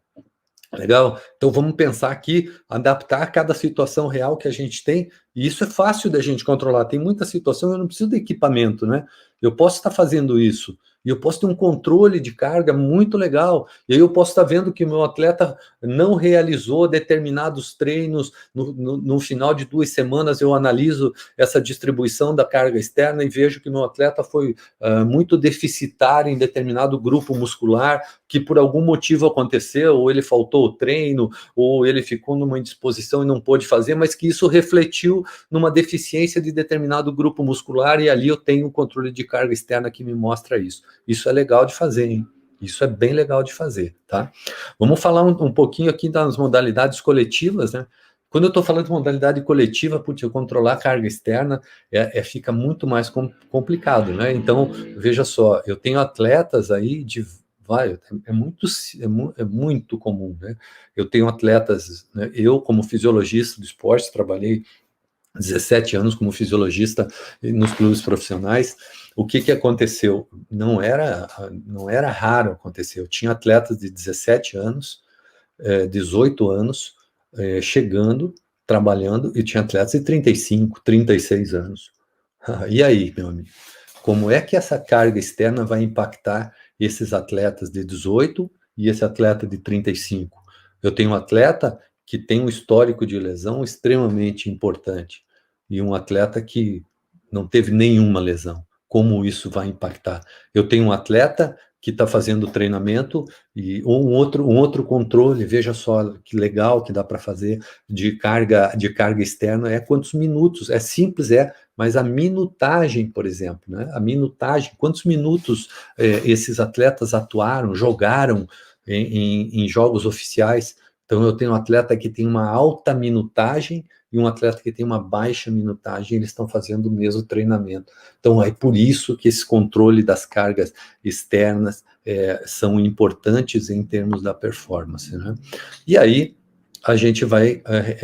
Legal? Então vamos pensar aqui, adaptar cada situação real que a gente tem, e isso é fácil da gente controlar. Tem muita situação, eu não preciso de equipamento, né? Eu posso estar fazendo isso, e eu posso ter um controle de carga muito legal, e aí eu posso estar vendo que o meu atleta não realizou determinados treinos, no final de 2 semanas eu analiso essa distribuição da carga externa e vejo que o meu atleta foi muito deficitário em determinado grupo muscular, que por algum motivo aconteceu, ou ele faltou o treino, ou ele ficou numa indisposição e não pôde fazer, mas que isso refletiu numa deficiência de determinado grupo muscular, e ali eu tenho um controle de carga externa que me mostra isso. Isso é legal de fazer, hein? Isso é bem legal de fazer, tá? Vamos falar um pouquinho aqui das modalidades coletivas, né? Quando eu estou falando de modalidade coletiva, putz, eu controlar a carga externa fica muito mais complicado, né? Então, veja só, eu tenho atletas aí de... é muito comum, né? Eu tenho atletas, né? Eu, como fisiologista do esporte, trabalhei 17 anos como fisiologista nos clubes profissionais. O que aconteceu? Não era raro acontecer. Eu tinha atletas de 17 anos, 18 anos, chegando, trabalhando, e tinha atletas de 35, 36 anos. E aí, meu amigo? Como é que essa carga externa vai impactar esses atletas de 18 e esse atleta de 35? Eu tenho um atleta que tem um histórico de lesão extremamente importante e um atleta que não teve nenhuma lesão. Como isso vai impactar? Eu tenho um atleta que está fazendo treinamento e um outro controle. Veja só que legal que dá para fazer de carga externa. É quantos minutos? É simples, mas a minutagem, por exemplo, né? A minutagem, quantos minutos esses atletas atuaram, jogaram em jogos oficiais. Então, eu tenho um atleta que tem uma alta minutagem e um atleta que tem uma baixa minutagem, eles estão fazendo o mesmo treinamento. Então, é por isso que esse controle das cargas externas são importantes em termos da performance, né? E aí, a gente vai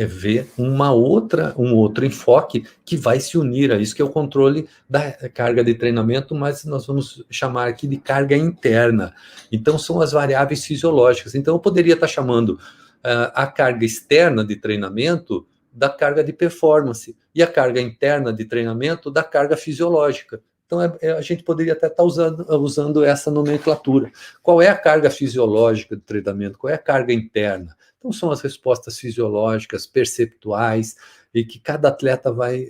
ver um outro enfoque que vai se unir a isso, que é o controle da carga de treinamento, mas nós vamos chamar aqui de carga interna. Então, são as variáveis fisiológicas. Então, eu poderia estar chamando a carga externa de treinamento da carga de performance e a carga interna de treinamento da carga fisiológica. Então, a gente poderia até estar usando essa nomenclatura. Qual é a carga fisiológica do treinamento? Qual é a carga interna? Então, são as respostas fisiológicas, perceptuais, e que cada atleta vai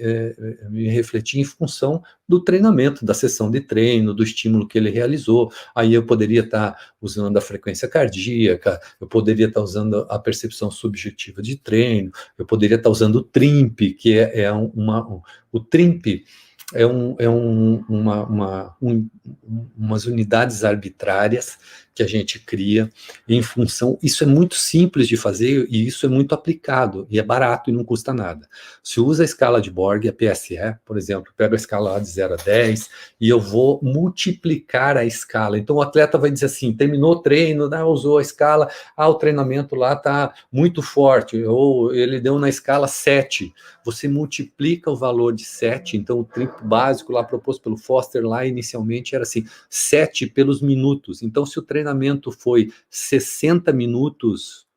refletir em função do treinamento, da sessão de treino, do estímulo que ele realizou. Aí eu poderia estar usando a frequência cardíaca, eu poderia estar usando a percepção subjetiva de treino, eu poderia estar usando o TRIMP, que o TRIMP umas unidades arbitrárias que a gente cria em função... Isso é muito simples de fazer e isso é muito aplicado, e é barato e não custa nada. Se usa a escala de Borg, a PSE, por exemplo, pego a escala lá de 0 a 10 e eu vou multiplicar a escala. Então o atleta vai dizer assim, terminou o treino, usou a escala, o treinamento lá está muito forte, ou ele deu na escala 7. Você multiplica o valor de 7, então o triplo básico lá proposto pelo Foster lá inicialmente era assim, 7 pelos minutos. Então se o treinamento foi 60 minutos,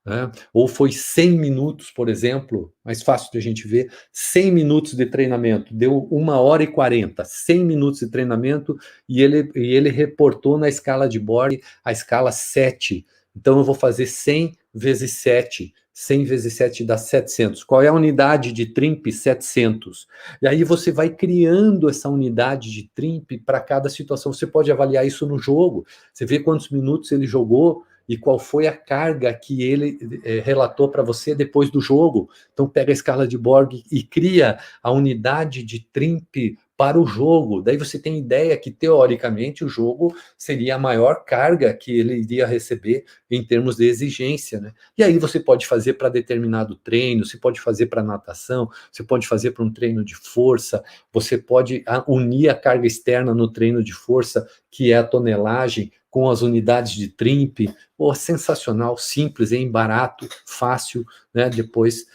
né, ou foi 100 minutos, por exemplo, mais fácil de a gente ver, 100 minutos de treinamento, deu 1h40, 100 minutos de treinamento, e ele reportou na escala de Borg a escala 7. Então eu vou fazer 100 vezes 7, 100 vezes 7 dá 700. Qual é a unidade de TRIMP? 700. E aí você vai criando essa unidade de TRIMP para cada situação. Você pode avaliar isso no jogo. Você vê quantos minutos ele jogou e qual foi a carga que ele relatou para você depois do jogo. Então pega a escala de Borg e cria a unidade de TRIMP para o jogo. Daí você tem ideia que, teoricamente, o jogo seria a maior carga que ele iria receber em termos de exigência, né? E aí você pode fazer para determinado treino, você pode fazer para natação, você pode fazer para um treino de força, você pode unir a carga externa no treino de força, que é a tonelagem, com as unidades de trimpe. Pô, sensacional, simples, hein? Barato, fácil, né? Depois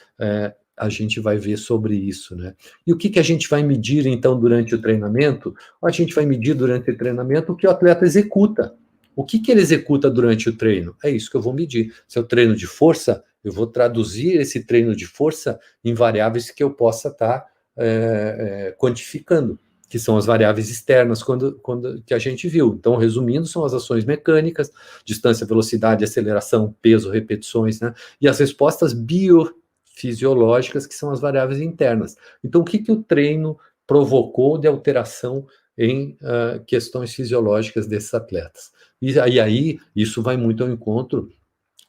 a gente vai ver sobre isso, né? E o que a gente vai medir, então, durante o treinamento? A gente vai medir durante o treinamento o que o atleta executa. O que ele executa durante o treino? É isso que eu vou medir. Se é o treino de força, eu vou traduzir esse treino de força em variáveis que eu possa estar quantificando, que são as variáveis externas que a gente viu. Então, resumindo, são as ações mecânicas, distância, velocidade, aceleração, peso, repetições, né? E as respostas biofisiológicas, que são as variáveis internas. Então, o que o treino provocou de alteração em questões fisiológicas desses atletas? E aí, isso vai muito ao encontro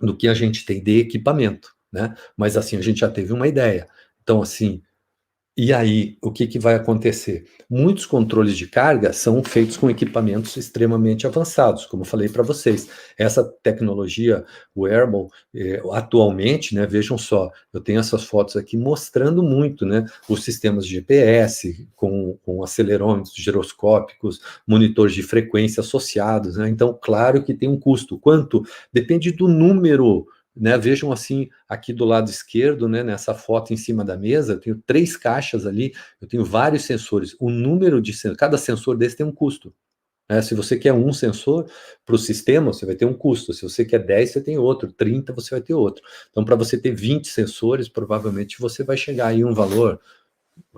do que a gente tem de equipamento, né? Mas, assim, a gente já teve uma ideia. Então, assim, e aí, o que vai acontecer? Muitos controles de carga são feitos com equipamentos extremamente avançados, como eu falei para vocês. Essa tecnologia wearable, atualmente, né, vejam só, eu tenho essas fotos aqui mostrando muito, né, os sistemas de GPS, com acelerômetros giroscópicos, monitores de frequência associados, né? Então, claro que tem um custo. Quanto? Depende do número, né? Vejam assim, aqui do lado esquerdo, né, nessa foto em cima da mesa, eu tenho 3 caixas ali, eu tenho vários sensores. O número de cada sensor desse tem um custo, né? Se você quer um sensor para o sistema, você vai ter um custo. Se você quer 10, você tem outro. 30, você vai ter outro. Então, para você ter 20 sensores, provavelmente você vai chegar aí um valor,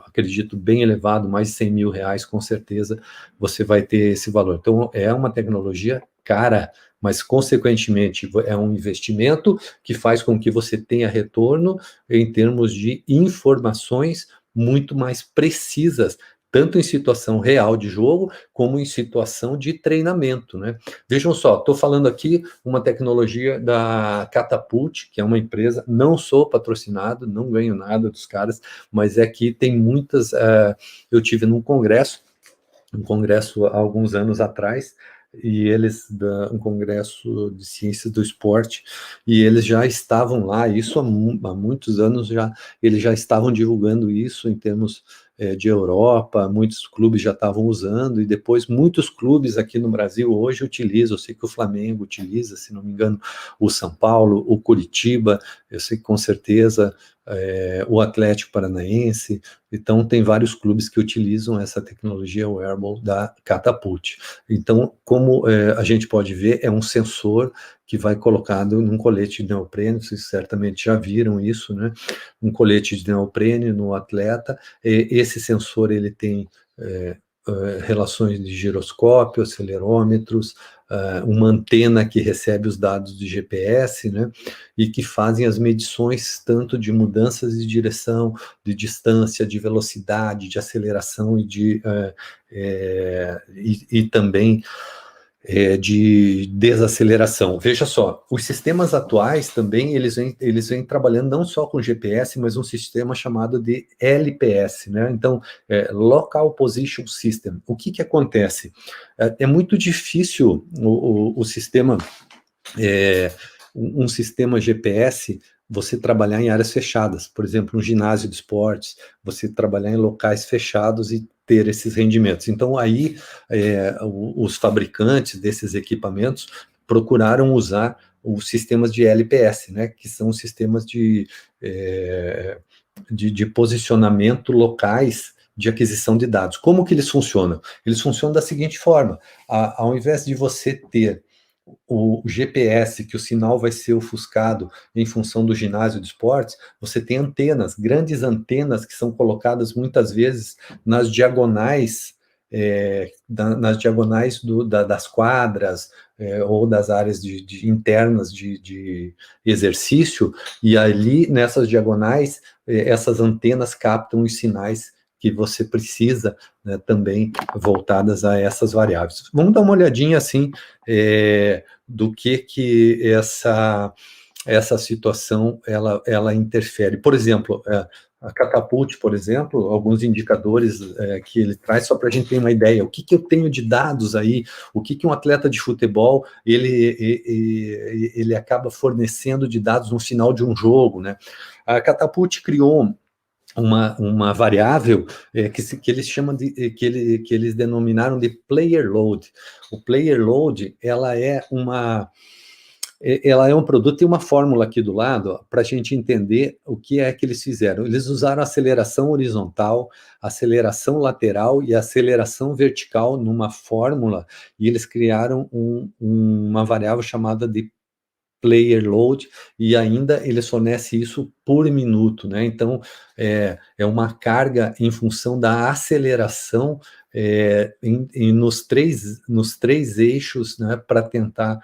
acredito, bem elevado, mais de 100 mil reais, com certeza você vai ter esse valor. Então, é uma tecnologia cara, mas, consequentemente, é um investimento que faz com que você tenha retorno em termos de informações muito mais precisas, tanto em situação real de jogo, como em situação de treinamento, né? Vejam só, estou falando aqui uma tecnologia da Catapult, que é uma empresa, não sou patrocinado, não ganho nada dos caras, mas é que tem muitas... eu tive num congresso há alguns anos atrás, e um congresso de ciências do esporte, e eles já estavam lá, isso há muitos anos já, eles já estavam divulgando isso em termos de Europa, muitos clubes já estavam usando, e depois muitos clubes aqui no Brasil hoje utilizam. Eu sei que o Flamengo utiliza, se não me engano, o São Paulo, o Curitiba, eu sei que com certeza o Atlético Paranaense. Então, tem vários clubes que utilizam essa tecnologia wearable da Catapult. Então, como a gente pode ver, é um sensor que vai colocado num colete de neoprene, vocês certamente já viram isso, né? Um colete de neoprene no atleta. Esse sensor, ele tem relações de giroscópio, acelerômetros, uma antena que recebe os dados de GPS, né, e que fazem as medições tanto de mudanças de direção, de distância, de velocidade, de aceleração e também de desaceleração. Veja só, os sistemas atuais também, eles vêm trabalhando não só com GPS, mas um sistema chamado de LPS, né? Então, Local Position System. O que acontece? É muito difícil o sistema, um sistema GPS, você trabalhar em áreas fechadas, por exemplo, um ginásio de esportes, você trabalhar em locais fechados e ter esses rendimentos. Então, aí, os fabricantes desses equipamentos procuraram usar os sistemas de LPS, né, que são sistemas de posicionamento locais de aquisição de dados. Como que eles funcionam? Eles funcionam da seguinte forma: ao invés de você ter o GPS, que o sinal vai ser ofuscado em função do ginásio de esportes, você tem antenas, grandes antenas, que são colocadas muitas vezes nas diagonais, das quadras, ou das áreas internas de exercício, e ali, nessas diagonais, essas antenas captam os sinais que você precisa, né, também voltadas a essas variáveis. Vamos dar uma olhadinha, assim, do que essa situação ela interfere. Por exemplo, a Catapult, por exemplo, alguns indicadores que ele traz, só para a gente ter uma ideia, o que eu tenho de dados aí, o que um atleta de futebol, ele acaba fornecendo de dados no final de um jogo, né? A Catapult criou uma variável que eles chamam de que eles denominaram de player load. O player load, ela é um produto e uma fórmula aqui do lado para a gente entender o que é que eles fizeram. Eles usaram aceleração horizontal, aceleração lateral e aceleração vertical numa fórmula, e eles criaram uma variável chamada de player load, e ainda eles fornecem isso por minuto, né? Então, é uma carga em função da aceleração nos três eixos, né, para tentar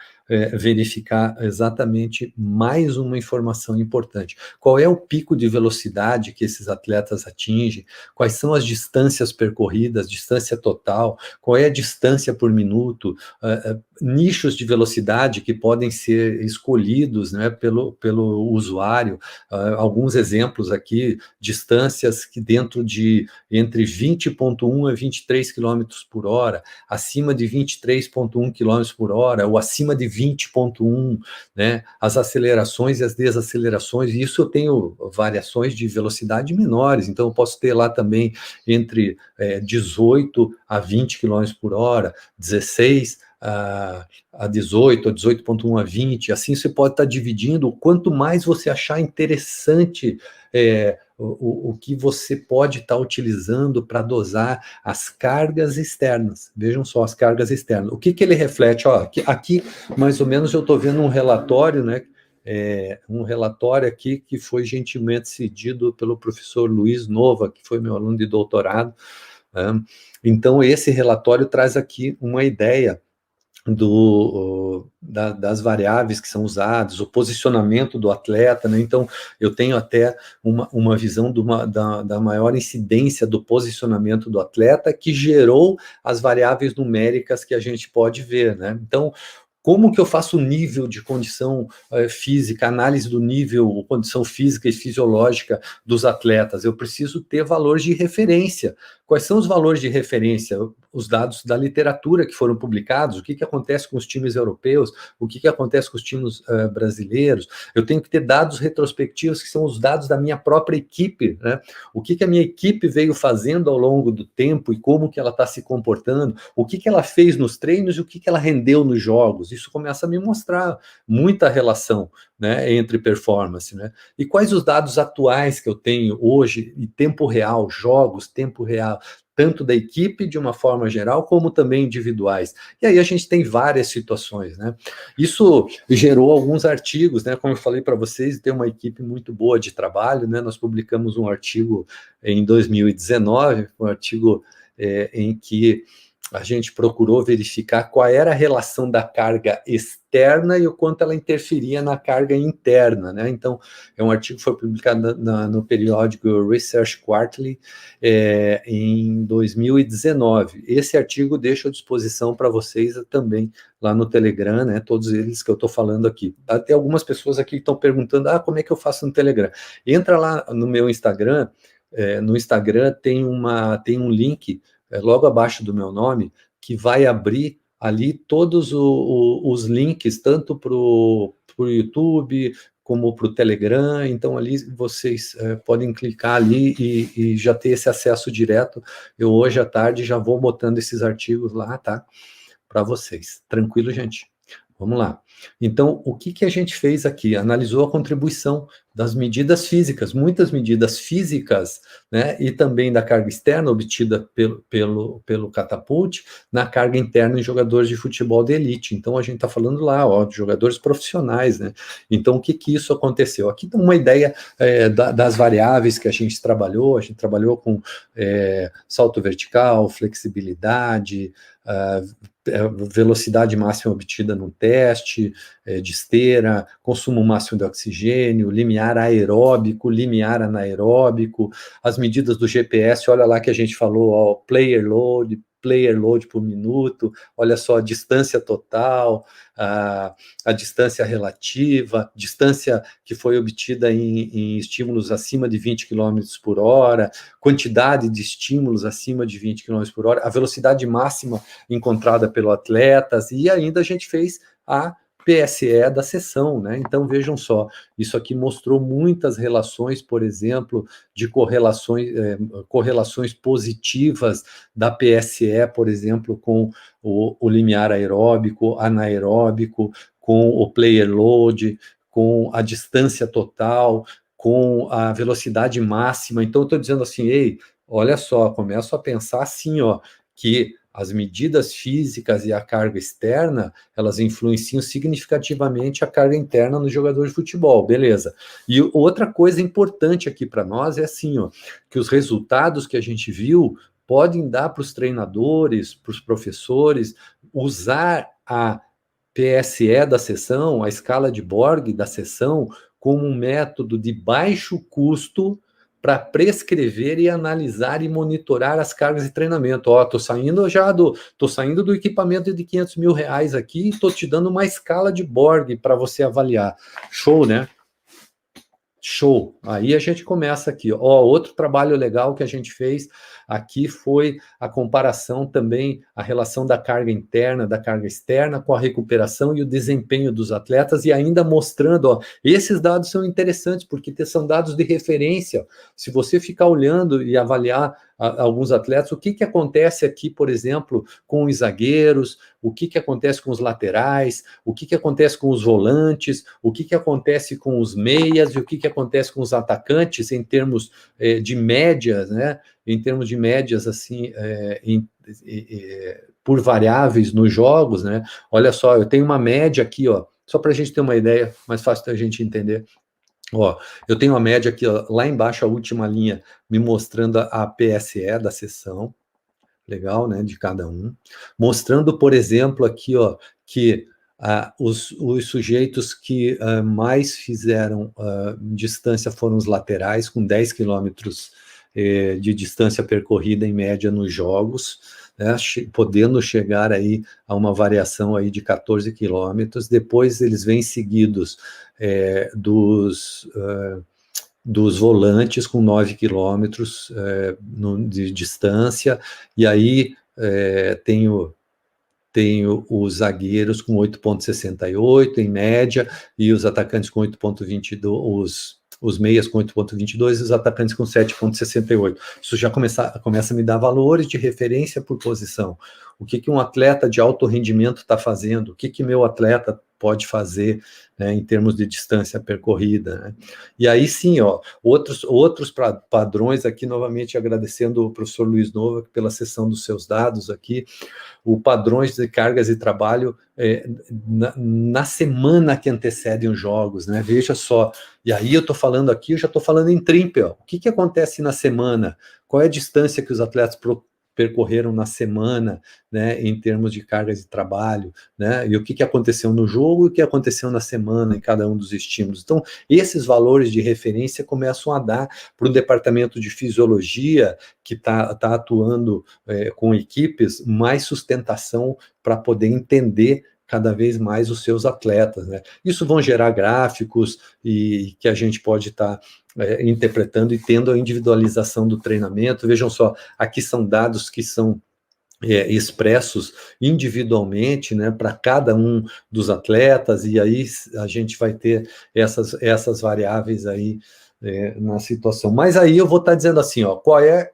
verificar exatamente mais uma informação importante. Qual é o pico de velocidade que esses atletas atingem? Quais são as distâncias percorridas, distância total? Qual é a distância por minuto? Nichos de velocidade que podem ser escolhidos, né, pelo usuário. Alguns exemplos aqui, distâncias que dentro de entre 20,1 a 23 km por hora, acima de 23,1 km por hora, ou acima de 20,1, né, as acelerações e as desacelerações, e isso eu tenho variações de velocidade menores, então eu posso ter lá também entre 18 a 20 km por hora, 16 a 18, a 18,1 a 20, assim você pode estar dividindo, quanto mais você achar interessante o que você pode estar utilizando para dosar as cargas externas. Vejam só as cargas externas. O que ele reflete? Ó, aqui, mais ou menos, eu estou vendo um relatório, né? Um relatório aqui que foi gentilmente cedido pelo professor Luiz Nova, que foi meu aluno de doutorado. Então, esse relatório traz aqui uma ideia das variáveis que são usadas, o posicionamento do atleta, né? Então, eu tenho até uma visão da maior incidência do posicionamento do atleta, que gerou as variáveis numéricas que a gente pode ver, né? Então, como que eu faço o nível de condição física, análise do nível, condição física e fisiológica dos atletas? Eu preciso ter valores de referência. Quais são os valores de referência? Os dados da literatura que foram publicados, o que acontece com os times europeus, o que acontece com os times brasileiros. Eu tenho que ter dados retrospectivos, que são os dados da minha própria equipe, né? O que a minha equipe veio fazendo ao longo do tempo e como que ela está se comportando, o que ela fez nos treinos e o que ela rendeu nos jogos. Isso começa a me mostrar muita relação, né, entre performance, né? E quais os dados atuais que eu tenho hoje, em tempo real, jogos, tempo real, tanto da equipe de uma forma geral, como também individuais. E aí a gente tem várias situações, né? Isso gerou alguns artigos, né? Como eu falei para vocês, tem uma equipe muito boa de trabalho, né? Nós publicamos um artigo em 2019, um artigo em que a gente procurou verificar qual era a relação da carga externa e o quanto ela interferia na carga interna, né? Então, é um artigo que foi publicado no periódico Research Quarterly em 2019. Esse artigo deixo à disposição para vocês também lá no Telegram, né? Todos eles que eu estou falando aqui. Tem algumas pessoas aqui que estão perguntando, como é que eu faço no Telegram? Entra lá no meu Instagram, no Instagram tem um link logo abaixo do meu nome, que vai abrir ali todos os links, tanto para o YouTube, como para o Telegram. Então, ali vocês podem clicar ali e já ter esse acesso direto. Eu, hoje à tarde, já vou botando esses artigos lá, tá? Para vocês. Tranquilo, gente? Vamos lá. Então, o que a gente fez aqui? Analisou a contribuição das medidas físicas, muitas medidas físicas, né, e também da carga externa obtida pelo Catapult, na carga interna em jogadores de futebol de elite. Então, a gente está falando lá, de jogadores profissionais, né? Então, o que isso aconteceu? Aqui tem uma ideia das variáveis que a gente trabalhou com salto vertical, flexibilidade, velocidade máxima obtida no teste de esteira, consumo máximo de oxigênio, limiar aeróbico, limiar anaeróbico, as medidas do GPS, olha lá que a gente falou, player load, player load por minuto, olha só a distância total, a distância relativa, distância que foi obtida em estímulos acima de 20 quilômetros por hora, quantidade de estímulos acima de 20 quilômetros por hora, a velocidade máxima encontrada pelo atleta, e ainda a gente fez a PSE da sessão, né? Então vejam só, isso aqui mostrou muitas relações, por exemplo, de correlações positivas da PSE, por exemplo, com o limiar aeróbico, anaeróbico, com o player load, com a distância total, com a velocidade máxima. Então eu estou dizendo assim, ei, olha só, começo a pensar assim, ó, que as medidas físicas e a carga externa, elas influenciam significativamente a carga interna no jogador de futebol, beleza. E outra coisa importante aqui para nós é assim, ó, que os resultados que a gente viu podem dar para os treinadores, para os professores, usar a PSE da sessão, a escala de Borg da sessão, como um método de baixo custo para prescrever e analisar e monitorar as cargas de treinamento. Ó, tô saindo do equipamento de R$ 500 mil aqui e tô te dando uma escala de Borg para você avaliar. Show, né? Show. Aí a gente começa aqui. Ó, outro trabalho legal que a gente fez aqui foi a comparação também, a relação da carga interna, da carga externa com a recuperação e o desempenho dos atletas, e ainda mostrando, ó, esses dados são interessantes porque são dados de referência. Se você ficar olhando e avaliar alguns atletas, o que acontece aqui, por exemplo, com os zagueiros, o que acontece com os laterais, o que acontece com os volantes, o que acontece com os meias e o que acontece com os atacantes em termos de médias, né? Em termos de médias, assim, por variáveis nos jogos, né? Olha só, eu tenho uma média aqui, ó, só para a gente ter uma ideia, mais fácil da gente entender. Ó, eu tenho uma média aqui, ó, lá embaixo, a última linha, me mostrando a PSE da sessão, legal, né, de cada um, mostrando, por exemplo, aqui, ó, que os sujeitos que mais fizeram distância foram os laterais, com 10 quilômetros de distância percorrida em média nos jogos, né, podendo chegar aí a uma variação aí de 14 quilômetros. Depois eles vêm seguidos dos volantes com 9 quilômetros de distância, e aí tenho os zagueiros com 8,68 em média, e os atacantes com 8,22, os meias com 8,22 e os atacantes com 7,68. Isso já começa a me dar valores de referência por posição. O que um atleta de alto rendimento está fazendo? O que meu atleta pode fazer, né, em termos de distância percorrida, né? E aí sim, ó, outros padrões aqui, novamente agradecendo o professor Luiz Nova pela sessão dos seus dados aqui, o padrões de cargas de trabalho na semana que antecedem os jogos, né? Veja só, e aí eu estou falando aqui, eu já estou falando em Trimpel. O que acontece na semana? Qual é a distância que os atletas percorreram na semana, né, em termos de cargas de trabalho, né, e o que aconteceu no jogo e o que aconteceu na semana em cada um dos estímulos. Então, esses valores de referência começam a dar para o departamento de fisiologia, que tá atuando com equipes, mais sustentação para poder entender cada vez mais os seus atletas, né? Isso vão gerar gráficos e que a gente pode estar interpretando e tendo a individualização do treinamento. Vejam só, aqui são dados que são expressos individualmente, né, para cada um dos atletas, e aí a gente vai ter essas variáveis aí na situação. Mas aí eu vou estar dizendo assim, ó, qual é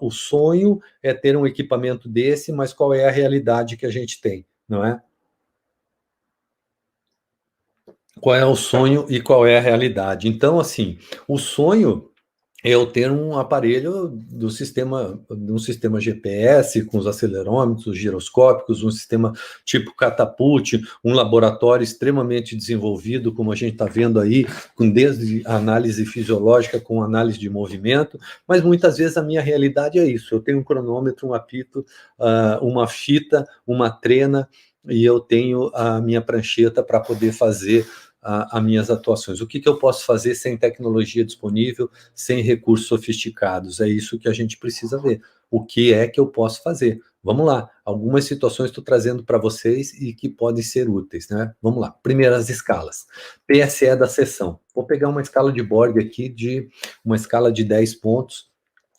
o sonho é ter um equipamento desse, mas qual é a realidade que a gente tem, não é? Qual é o sonho e qual é a realidade? Então, assim, o sonho é eu ter um aparelho de um sistema GPS com os acelerômetros giroscópicos, um sistema tipo Catapult, um laboratório extremamente desenvolvido, como a gente está vendo aí, com desde análise fisiológica com análise de movimento, mas muitas vezes a minha realidade é isso, eu tenho um cronômetro, um apito, uma fita, uma trena, e eu tenho a minha prancheta para poder fazer as minhas atuações. O que eu posso fazer sem tecnologia disponível, sem recursos sofisticados? É isso que a gente precisa ver. O que é que eu posso fazer? vamos lá. Algumas situações estou trazendo para vocês e que podem ser úteis, né? Vamos lá. Primeiro, as escalas. PSE da sessão. Vou pegar uma escala de Borg aqui, uma escala de 10 pontos,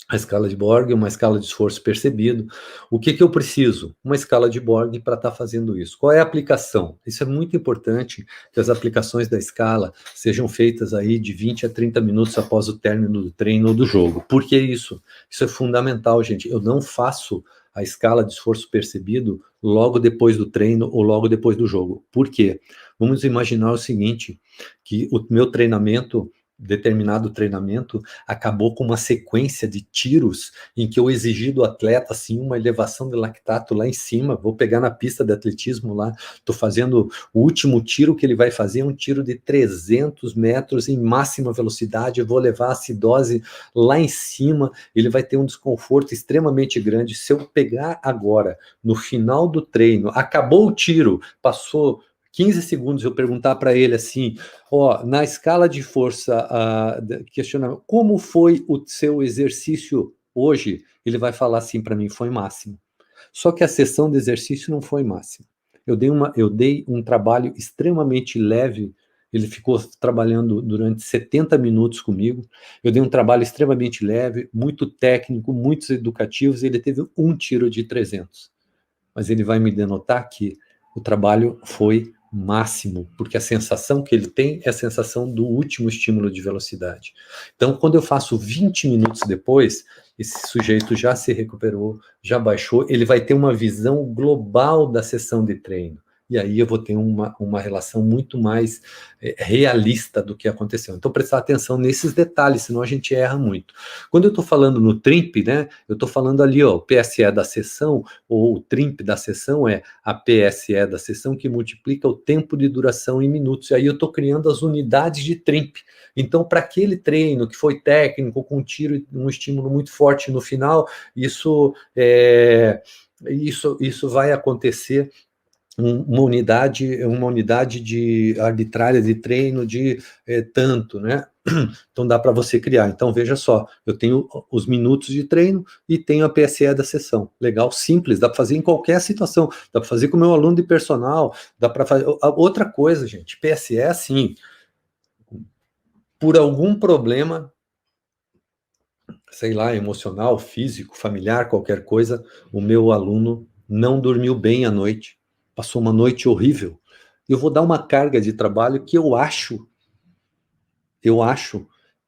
a escala de Borg, uma escala de esforço percebido. O que eu preciso? Uma escala de Borg para estar fazendo isso. Qual é a aplicação? Isso é muito importante, que as aplicações da escala sejam feitas aí de 20 a 30 minutos após o término do treino ou do jogo. Por que isso? Isso é fundamental, gente. Eu não faço a escala de esforço percebido logo depois do treino ou logo depois do jogo. Por quê? Vamos imaginar o seguinte, que o meu treinamento, determinado treinamento, acabou com uma sequência de tiros em que eu exigi do atleta assim uma elevação de lactato lá em cima. Vou pegar na pista de atletismo lá, estou fazendo o último tiro que ele vai fazer, é um tiro de 300 metros em máxima velocidade, eu vou levar a acidose lá em cima, ele vai ter um desconforto extremamente grande. Se eu pegar agora, no final do treino, acabou o tiro, passou 15 segundos, eu perguntar para ele assim, na escala de força, questionamento, como foi o seu exercício hoje? Ele vai falar assim para mim, foi máximo. Só que a sessão de exercício não foi máximo. Eu dei um trabalho extremamente leve, ele ficou trabalhando durante 70 minutos comigo, eu dei um trabalho extremamente leve, muito técnico, muitos educativos, ele teve um tiro de 300. Mas ele vai me denotar que o trabalho foi máximo, porque a sensação que ele tem é a sensação do último estímulo de velocidade. Então, quando eu faço 20 minutos depois, esse sujeito já se recuperou, já baixou, ele vai ter uma visão global da sessão de treino. E aí eu vou ter uma relação muito mais realista do que aconteceu. Então, prestar atenção nesses detalhes, senão a gente erra muito. Quando eu estou falando no TRIMP, né, eu estou falando ali, o PSE da sessão, ou o TRIMP da sessão é a PSE da sessão que multiplica o tempo de duração em minutos. E aí eu estou criando as unidades de TRIMP. Então, para aquele treino que foi técnico, com um tiro, um estímulo muito forte no final, isso vai acontecer uma unidade de arbitrária de treino de tanto, né? Então dá para você criar. Então veja só, eu tenho os minutos de treino e tenho a PSE da sessão. Legal, simples, dá para fazer em qualquer situação. Dá para fazer com o meu aluno de personal, dá para fazer outra coisa, gente. PSE é assim, por algum problema, sei lá, emocional, físico, familiar, qualquer coisa, o meu aluno não dormiu bem à noite, passou uma noite horrível. Eu vou dar uma carga de trabalho que eu acho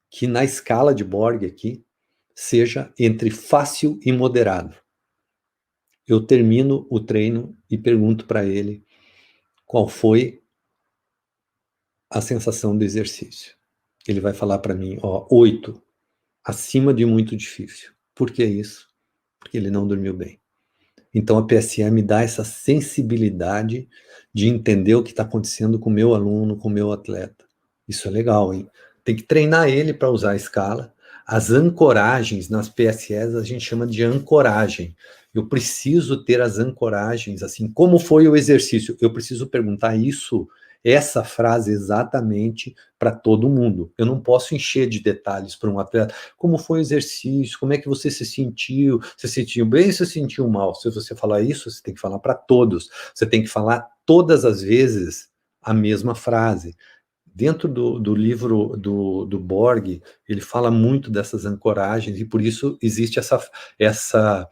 que na escala de Borg aqui seja entre fácil e moderado. Eu termino o treino e pergunto para ele qual foi a sensação do exercício. Ele vai falar para mim, 8, acima de muito difícil. Por que isso? Porque ele não dormiu bem. Então a PSE me dá essa sensibilidade de entender o que está acontecendo com o meu aluno, com o meu atleta. Isso é legal, hein? Tem que treinar ele para usar a escala. As ancoragens nas PSEs a gente chama de ancoragem. Eu preciso ter as ancoragens, assim, como foi o exercício? Eu preciso perguntar essa frase exatamente para todo mundo. Eu não posso encher de detalhes para um atleta. Como foi o exercício? Como é que você se sentiu? Você se sentiu bem ou se sentiu mal? Se você falar isso, você tem que falar para todos. Você tem que falar todas as vezes a mesma frase. Dentro do livro do Borg, ele fala muito dessas ancoragens e por isso existe essa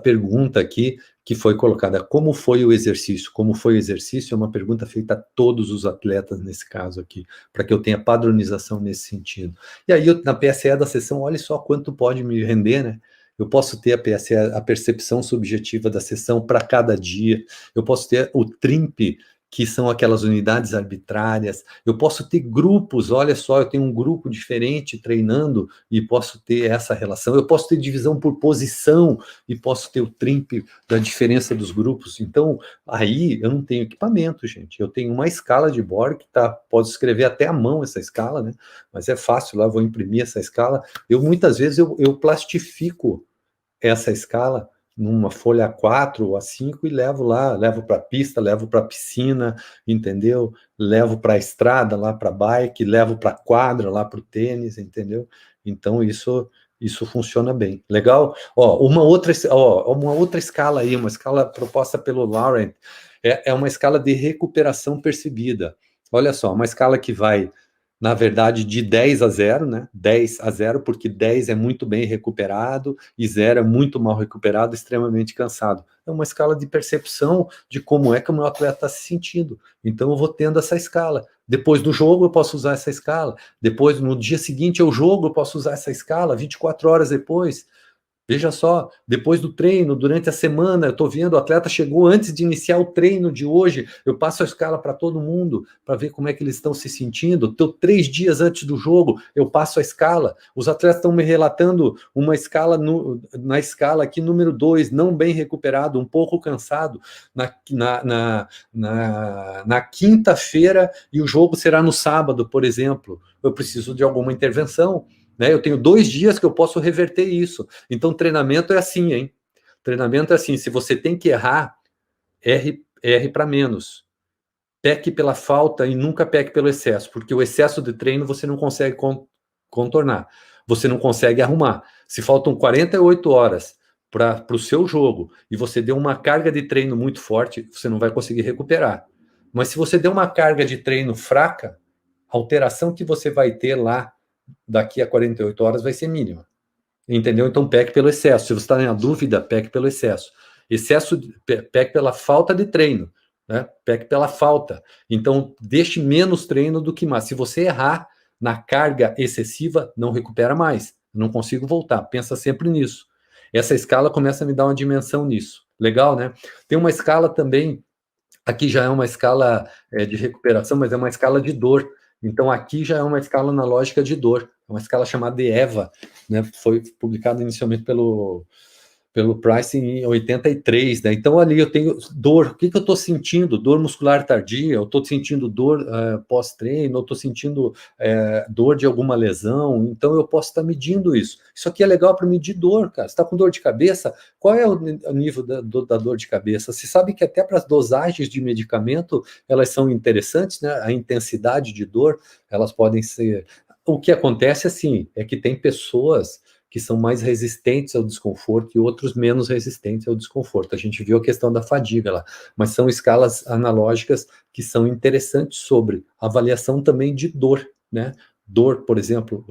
pergunta aqui que foi colocada, como foi o exercício? Como foi o exercício é uma pergunta feita a todos os atletas nesse caso aqui, para que eu tenha padronização nesse sentido. E aí, na PSE da sessão, olha só quanto pode me render, né? Eu posso ter a PSE, a percepção subjetiva da sessão para cada dia, eu posso ter o TRIMP, que são aquelas unidades arbitrárias, eu posso ter grupos, olha só, eu tenho um grupo diferente treinando e posso ter essa relação, eu posso ter divisão por posição e posso ter o TRIMP da diferença dos grupos. Então, aí eu não tenho equipamento, gente, eu tenho uma escala de Borg, posso escrever até à mão essa escala, né? Mas é fácil lá, vou imprimir essa escala. Muitas vezes eu plastifico essa escala numa folha A4 ou A5 e levo para a pista, levo para a piscina, entendeu? Levo para a estrada, lá para a bike, levo para a quadra, lá para o tênis, entendeu? Então, isso Isso funciona bem. Legal? Uma outra escala aí, uma escala proposta pelo Laurent, é uma escala de recuperação percebida. Olha só, uma escala que vai, na verdade, de 10 a 0, né? 10 a 0, porque 10 é muito bem recuperado e 0 é muito mal recuperado, extremamente cansado. É uma escala de percepção de como é que o meu atleta está se sentindo. Então, eu vou tendo essa escala. Depois do jogo, eu posso usar essa escala. Depois, no dia seguinte ao jogo, eu posso usar essa escala. 24 horas depois. Veja só, depois do treino, durante a semana, eu estou vendo, o atleta chegou antes de iniciar o treino de hoje, eu passo a escala para todo mundo, para ver como é que eles estão se sentindo. Estou 3 dias antes do jogo, eu passo a escala. Os atletas estão me relatando uma escala, na escala aqui, número 2, não bem recuperado, um pouco cansado, na quinta-feira, e o jogo será no sábado, por exemplo. Eu preciso de alguma intervenção. Né? Eu tenho 2 dias que eu posso reverter isso. Então, treinamento é assim, hein? Treinamento é assim, se você tem que errar, erre para menos. Peque pela falta e nunca peque pelo excesso, porque o excesso de treino você não consegue contornar, você não consegue arrumar. Se faltam 48 horas para o seu jogo e você deu uma carga de treino muito forte, você não vai conseguir recuperar. Mas se você deu uma carga de treino fraca, a alteração que você vai ter lá daqui a 48 horas vai ser mínima. Entendeu? Então, peque pelo excesso. Se você está na dúvida, peque pelo excesso. Peque pela falta de treino. Né? Peque pela falta. Então, deixe menos treino do que mais. Se você errar na carga excessiva, não recupera mais. Não consigo voltar. Pensa sempre nisso. Essa escala começa a me dar uma dimensão nisso. Legal, né? Tem uma escala também, aqui já é uma escala de recuperação, mas é uma escala de dor. Então, aqui já é uma escala analógica de dor, é uma escala chamada de EVA, né? Foi publicada inicialmente pelo Price em 83, né? Então, ali eu tenho dor. O que eu estou sentindo? Dor muscular tardia, eu estou sentindo dor pós-treino, eu estou sentindo dor de alguma lesão, então eu posso estar medindo isso. Isso aqui é legal para medir dor, cara. Você está com dor de cabeça? Qual é o nível da dor de cabeça? Você sabe que até para as dosagens de medicamento, elas são interessantes, né? A intensidade de dor, elas podem ser... O que acontece, assim, é que tem pessoas que são mais resistentes ao desconforto e outros menos resistentes ao desconforto. A gente viu a questão da fadiga lá, mas são escalas analógicas que são interessantes sobre avaliação também de dor, né? Dor, por exemplo,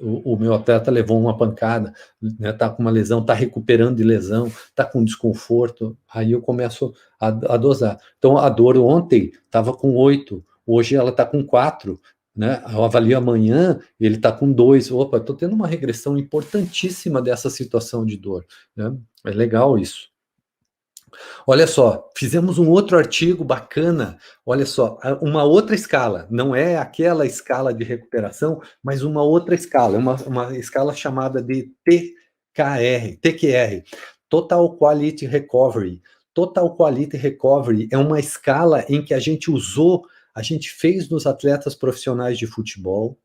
o meu atleta levou uma pancada, né, tá com uma lesão, tá recuperando de lesão, tá com desconforto, aí eu começo a dosar. Então, a dor ontem estava com 8, hoje ela está com 4, né? Eu avalio amanhã e ele está com 2. Opa, estou tendo uma regressão importantíssima dessa situação de dor. Né? É legal isso. Olha só, fizemos um outro artigo bacana. Olha só, uma outra escala. Não é aquela escala de recuperação, mas uma outra escala. Uma escala chamada de TQR, Total Quality Recovery. Total Quality Recovery é uma escala em que a gente fez nos atletas profissionais de futebol,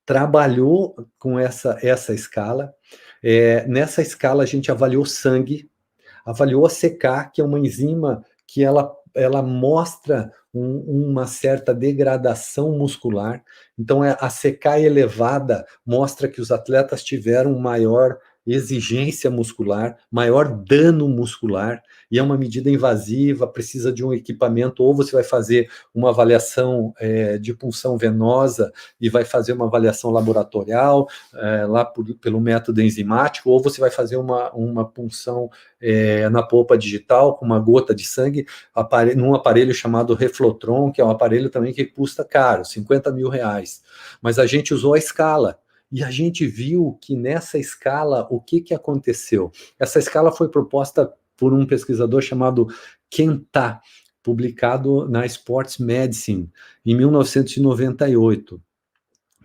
trabalhou com essa escala. Nessa escala, a gente avaliou sangue, avaliou a CK, que é uma enzima que ela mostra uma certa degradação muscular. Então, a CK elevada mostra que os atletas tiveram maior exigência muscular, maior dano muscular, e é uma medida invasiva, precisa de um equipamento, ou você vai fazer uma avaliação de punção venosa e vai fazer uma avaliação laboratorial lá pelo método enzimático, ou você vai fazer uma punção na polpa digital com uma gota de sangue num aparelho chamado Reflotron, que é um aparelho também que custa caro, R$50 mil. Mas a gente usou a escala. E a gente viu que nessa escala, o que aconteceu? Essa escala foi proposta por um pesquisador chamado Kenta, publicado na Sports Medicine, em 1998.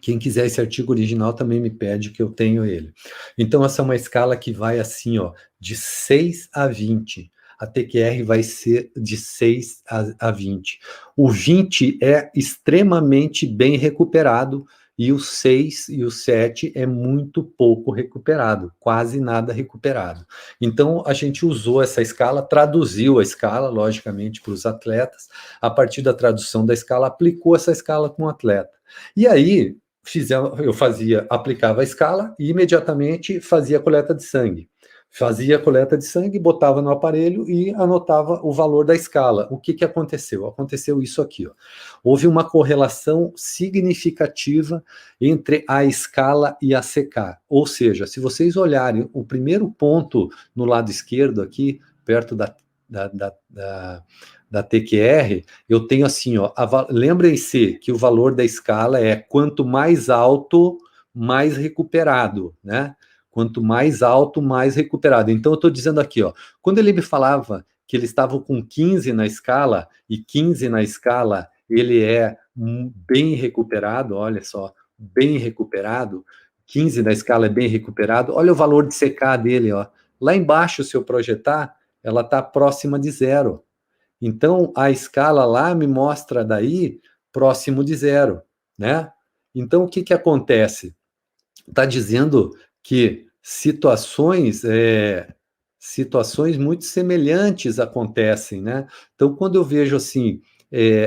Quem quiser esse artigo original também me pede, que eu tenho ele. Então, essa é uma escala que vai assim, ó, de 6 a 20. A TQR vai ser de 6 a 20. O 20 é extremamente bem recuperado, e o 6 e o 7 é muito pouco recuperado, quase nada recuperado. Então, a gente usou essa escala, traduziu a escala, logicamente, para os atletas. A partir da tradução da escala, aplicou essa escala com o atleta. E aí, eu aplicava a escala e imediatamente fazia a coleta de sangue. Fazia a coleta de sangue, botava no aparelho e anotava o valor da escala. O que aconteceu? Aconteceu isso aqui, ó. Houve uma correlação significativa entre a escala e a CK. Ou seja, se vocês olharem o primeiro ponto no lado esquerdo aqui, perto da, da, da da TQR, eu tenho assim, ó, lembrem-se que o valor da escala é quanto mais alto, mais recuperado, né? Quanto mais alto, mais recuperado. Então, eu estou dizendo aqui, ó, quando ele me falava que ele estava com 15 na escala, e 15 na escala ele é bem recuperado, olha só, bem recuperado, 15 na escala é bem recuperado, olha o valor de CK dele, ó. Lá embaixo, se eu projetar, ela está próxima de zero. Então, a escala lá me mostra daí próximo de zero, né? Então, o que acontece? Está dizendo que situações muito semelhantes acontecem, né? Então, quando eu vejo assim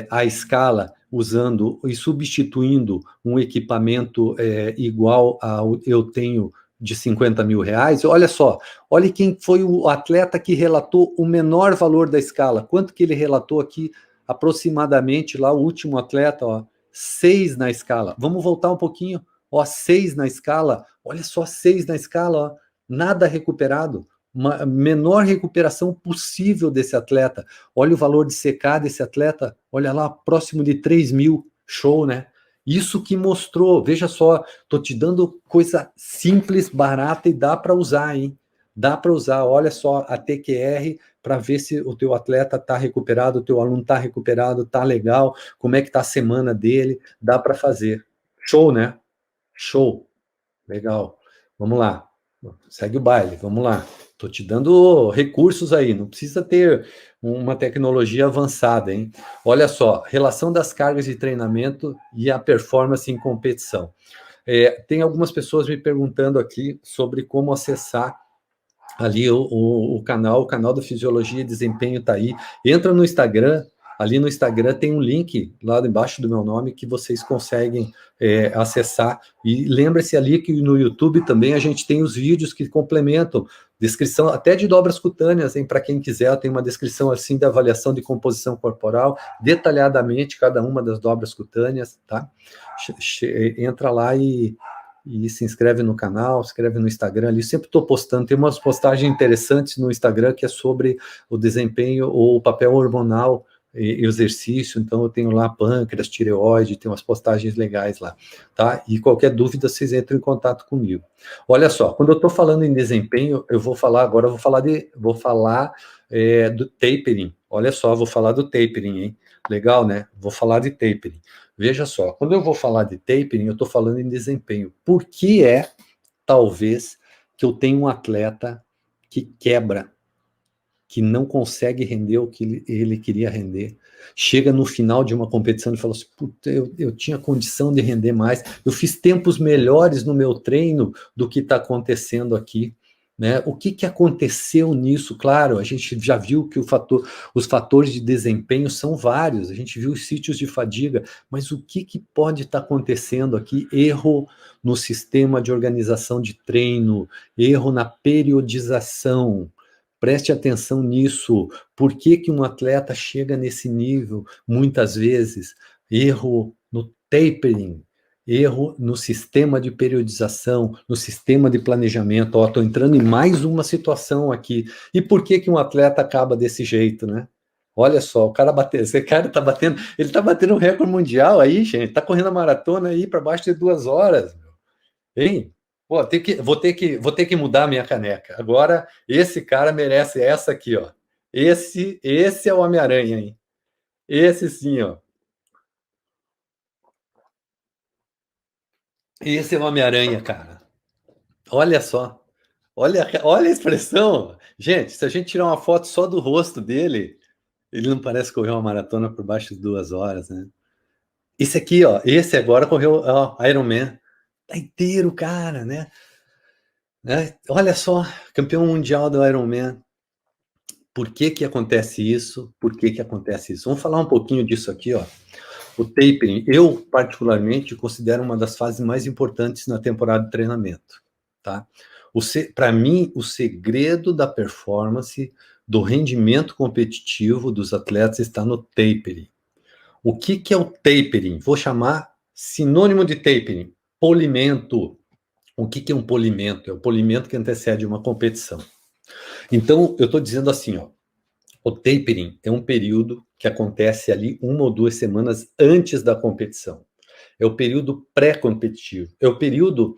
a escala usando e substituindo um equipamento igual ao eu tenho de 50 mil reais, olha só, olha quem foi o atleta que relatou o menor valor da escala. Quanto que ele relatou aqui? Aproximadamente lá o último atleta, ó, 6 na escala. Vamos voltar um pouquinho. Ó, 6 na escala, olha só, 6 na escala, ó, nada recuperado, uma menor recuperação possível desse atleta. Olha o valor de CK desse atleta, olha lá, próximo de 3 mil, show, né? Isso que mostrou, veja só, tô te dando coisa simples, barata e dá para usar, hein? Dá para usar, olha só a TQR para ver se o teu atleta está recuperado, o teu aluno está recuperado, está legal, como é que está a semana dele, dá para fazer. Show, né? Show, legal. Vamos lá, segue o baile, vamos lá. Estou te dando recursos aí, não precisa ter uma tecnologia avançada, hein? Olha só, relação das cargas de treinamento e a performance em competição. Tem algumas pessoas me perguntando aqui sobre como acessar ali o canal da Fisiologia e Desempenho está aí. Entra no Instagram, ali no Instagram tem um link lá embaixo do meu nome que vocês conseguem acessar. E lembre-se ali que no YouTube também a gente tem os vídeos que complementam, descrição até de dobras cutâneas, hein? Para quem quiser, tem uma descrição assim da avaliação de composição corporal, detalhadamente cada uma das dobras cutâneas, tá? Entra lá e se inscreve no canal, se inscreve no Instagram ali, sempre estou postando, tem umas postagens interessantes no Instagram que é sobre o desempenho ou o papel hormonal e exercício, então eu tenho lá pâncreas, tireoide, tem umas postagens legais lá, tá? E qualquer dúvida, vocês entram em contato comigo. Olha só, quando eu estou falando em desempenho, eu vou falar agora, vou falar do tapering, olha só, vou falar do tapering, hein? Legal, né? Vou falar de tapering. Veja só, quando eu vou falar de tapering, eu estou falando em desempenho. Por que talvez, que eu tenho um atleta que quebra, que não consegue render o que ele queria render? Chega no final de uma competição e fala assim, puta, eu tinha condição de render mais, eu fiz tempos melhores no meu treino do que está acontecendo aqui. Né? O que aconteceu nisso? Claro, a gente já viu que os fatores de desempenho são vários, a gente viu os sítios de fadiga, mas o que pode estar acontecendo aqui? Erro no sistema de organização de treino, erro na periodização. Preste atenção nisso. Por que um atleta chega nesse nível, muitas vezes? Erro no tapering, erro no sistema de periodização, no sistema de planejamento. Estou entrando em mais uma situação aqui. E por que um atleta acaba desse jeito, né? Olha só, o cara bateu, esse cara tá batendo, ele tá batendo um recorde mundial aí, gente, tá correndo a maratona aí para baixo de 2 horas, hein? Pô, vou ter que mudar a minha caneca. Agora, esse cara merece essa aqui, ó. Esse é o Homem-Aranha, hein? Esse sim, ó. Esse é o Homem-Aranha, cara. Olha só. Olha a expressão. Gente, se a gente tirar uma foto só do rosto dele, ele não parece correr uma maratona por baixo de 2 horas, né? Esse aqui, ó. Esse agora correu, ó, Iron Man. Tá inteiro, cara, né? Olha só, campeão mundial do Iron Man. Por que acontece isso? Por que acontece isso? Vamos falar um pouquinho disso aqui, ó. O tapering, eu particularmente considero uma das fases mais importantes na temporada de treinamento, tá? Para mim, o segredo da performance, do rendimento competitivo dos atletas está no tapering. O que é o tapering? Vou chamar sinônimo de tapering, polimento. O que é um polimento? É o polimento que antecede uma competição. Então, eu estou dizendo assim, ó, o tapering é um período que acontece ali 1 ou 2 semanas antes da competição. É o período pré-competitivo. É o período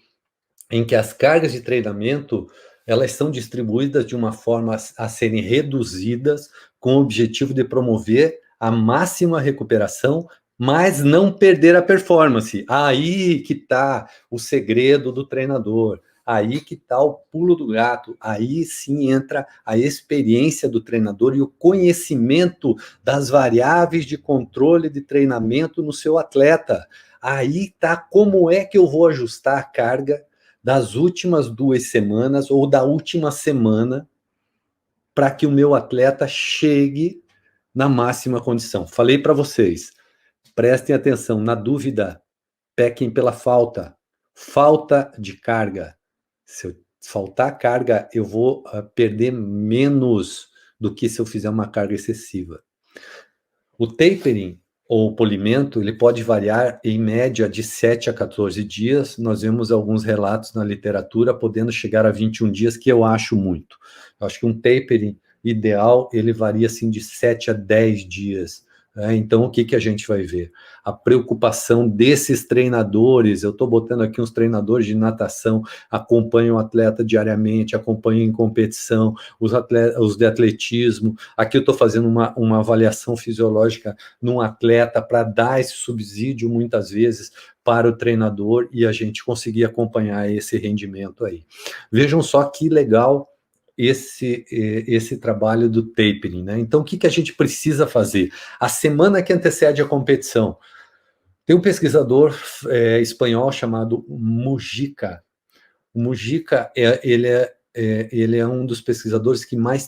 em que as cargas de treinamento elas são distribuídas de uma forma a serem reduzidas com o objetivo de promover a máxima recuperação, mas não perder a performance. Aí que está o segredo do treinador. Aí que está o pulo do gato. Aí sim entra a experiência do treinador e o conhecimento das variáveis de controle de treinamento no seu atleta. Aí tá como é que eu vou ajustar a carga das últimas 2 semanas ou da última semana para que o meu atleta chegue na máxima condição. Falei para vocês, prestem atenção, na dúvida, pequem pela falta de carga. Se eu faltar carga, eu vou perder menos do que se eu fizer uma carga excessiva. O tapering, ou polimento, ele pode variar em média de 7 a 14 dias. Nós vemos alguns relatos na literatura podendo chegar a 21 dias, que eu acho muito. Eu acho que um tapering ideal, ele varia assim de 7 a 10 dias. Então, o que a gente vai ver? A preocupação desses treinadores, eu estou botando aqui uns treinadores de natação, acompanham o atleta diariamente, acompanham em competição, os de atletismo. Aqui eu estou fazendo uma avaliação fisiológica num atleta para dar esse subsídio, muitas vezes, para o treinador e a gente conseguir acompanhar esse rendimento aí. Vejam só que legal esse trabalho do tapering, né? Então, o que a gente precisa fazer? A semana que antecede a competição, tem um pesquisador espanhol chamado Mujica. O Mujica, ele é um dos pesquisadores que mais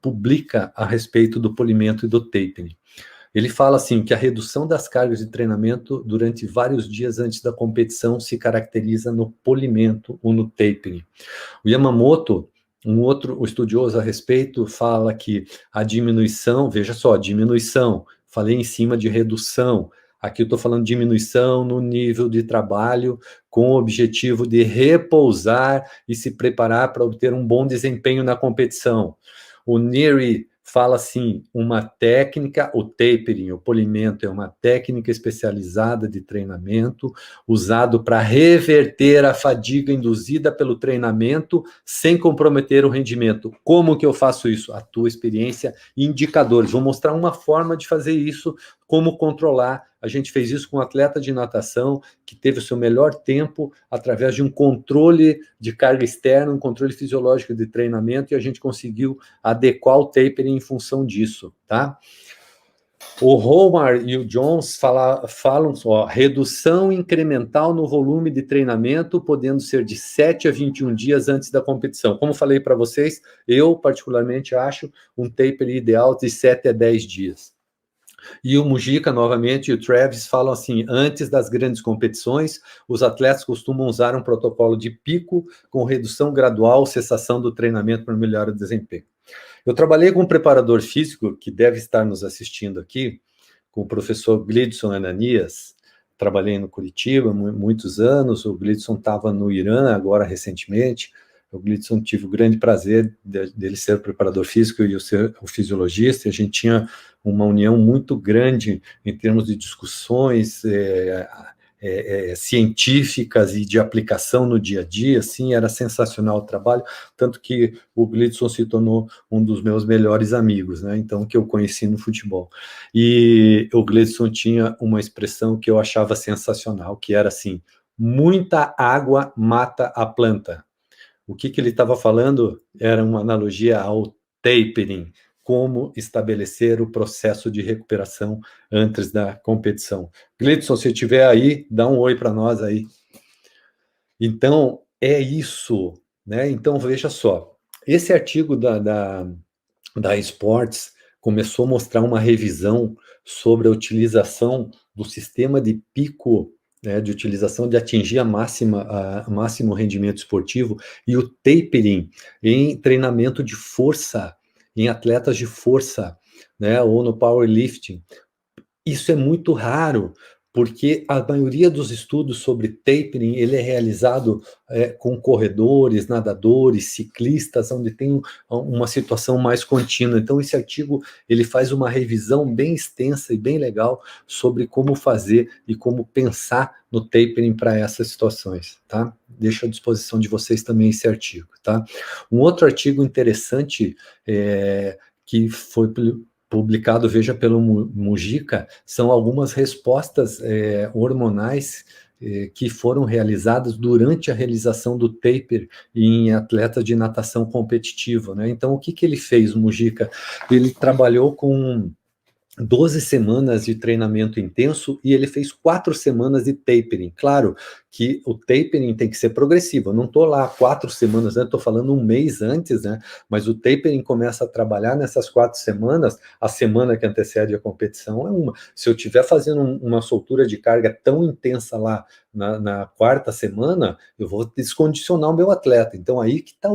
publica a respeito do polimento e do tapering. Ele fala assim que a redução das cargas de treinamento durante vários dias antes da competição se caracteriza no polimento ou no tapering. O Yamamoto, um outro estudioso a respeito, fala que a diminuição, veja só, diminuição, falei em cima de redução, aqui eu estou falando de diminuição no nível de trabalho, com o objetivo de repousar e se preparar para obter um bom desempenho na competição. O Neary fala assim, uma técnica, o tapering, o polimento, é uma técnica especializada de treinamento usado para reverter a fadiga induzida pelo treinamento sem comprometer o rendimento. Como que eu faço isso? A tua experiência e indicadores. Vou mostrar uma forma de fazer isso, como controlar. A gente fez isso com um atleta de natação que teve o seu melhor tempo através de um controle de carga externa, um controle fisiológico de treinamento, e a gente conseguiu adequar o tapering em função disso, tá? O Holmar e o Jones falam só, redução incremental no volume de treinamento, podendo ser de 7 a 21 dias antes da competição. Como falei para vocês, eu particularmente acho um taper ideal de 7 a 10 dias. E o Mujica, novamente, e o Travis falam assim, antes das grandes competições, os atletas costumam usar um protocolo de pico com redução gradual, cessação do treinamento para melhorar o desempenho. Eu trabalhei com um preparador físico, que deve estar nos assistindo aqui, com o professor Glidson Ananias, trabalhei no Curitiba muitos anos, o Glidson estava no Irã agora recentemente, o Glidson tive o grande prazer dele ser o preparador físico e eu ser o fisiologista, e a gente tinha uma união muito grande em termos de discussões científicas e de aplicação no dia a dia, assim, era sensacional o trabalho, tanto que o Glidson se tornou um dos meus melhores amigos, né, então, que eu conheci no futebol. E o Glidson tinha uma expressão que eu achava sensacional, que era assim, muita água mata a planta. O que ele estava falando era uma analogia ao tapering, como estabelecer o processo de recuperação antes da competição. Glidson, se estiver aí, dá um oi para nós aí. Então, é isso, né? Então, veja só, esse artigo da Sports começou a mostrar uma revisão sobre a utilização do sistema de pico, né, de utilização, de atingir máximo rendimento esportivo, e o tapering em treinamento de força, em atletas de força, né, ou no powerlifting. Isso é muito raro, porque a maioria dos estudos sobre tapering, ele é realizado com corredores, nadadores, ciclistas, onde tem uma situação mais contínua. Então, esse artigo, ele faz uma revisão bem extensa e bem legal sobre como fazer e como pensar no tapering para essas situações, tá? Deixo à disposição de vocês também esse artigo, tá? Um outro artigo interessante que foi publicado, veja, pelo Mujica, são algumas respostas hormonais que foram realizadas durante a realização do taper em atletas de natação competitiva, né? Então, o que ele fez, o Mujica? Ele trabalhou com 12 semanas de treinamento intenso e ele fez 4 semanas de tapering. Claro que o tapering tem que ser progressivo. Eu não estou lá 4 semanas, né? Estou falando um mês antes, né? Mas o tapering começa a trabalhar nessas 4 semanas. A semana que antecede a competição é uma. Se eu estiver fazendo uma soltura de carga tão intensa lá na quarta semana, eu vou descondicionar o meu atleta. Então, aí que está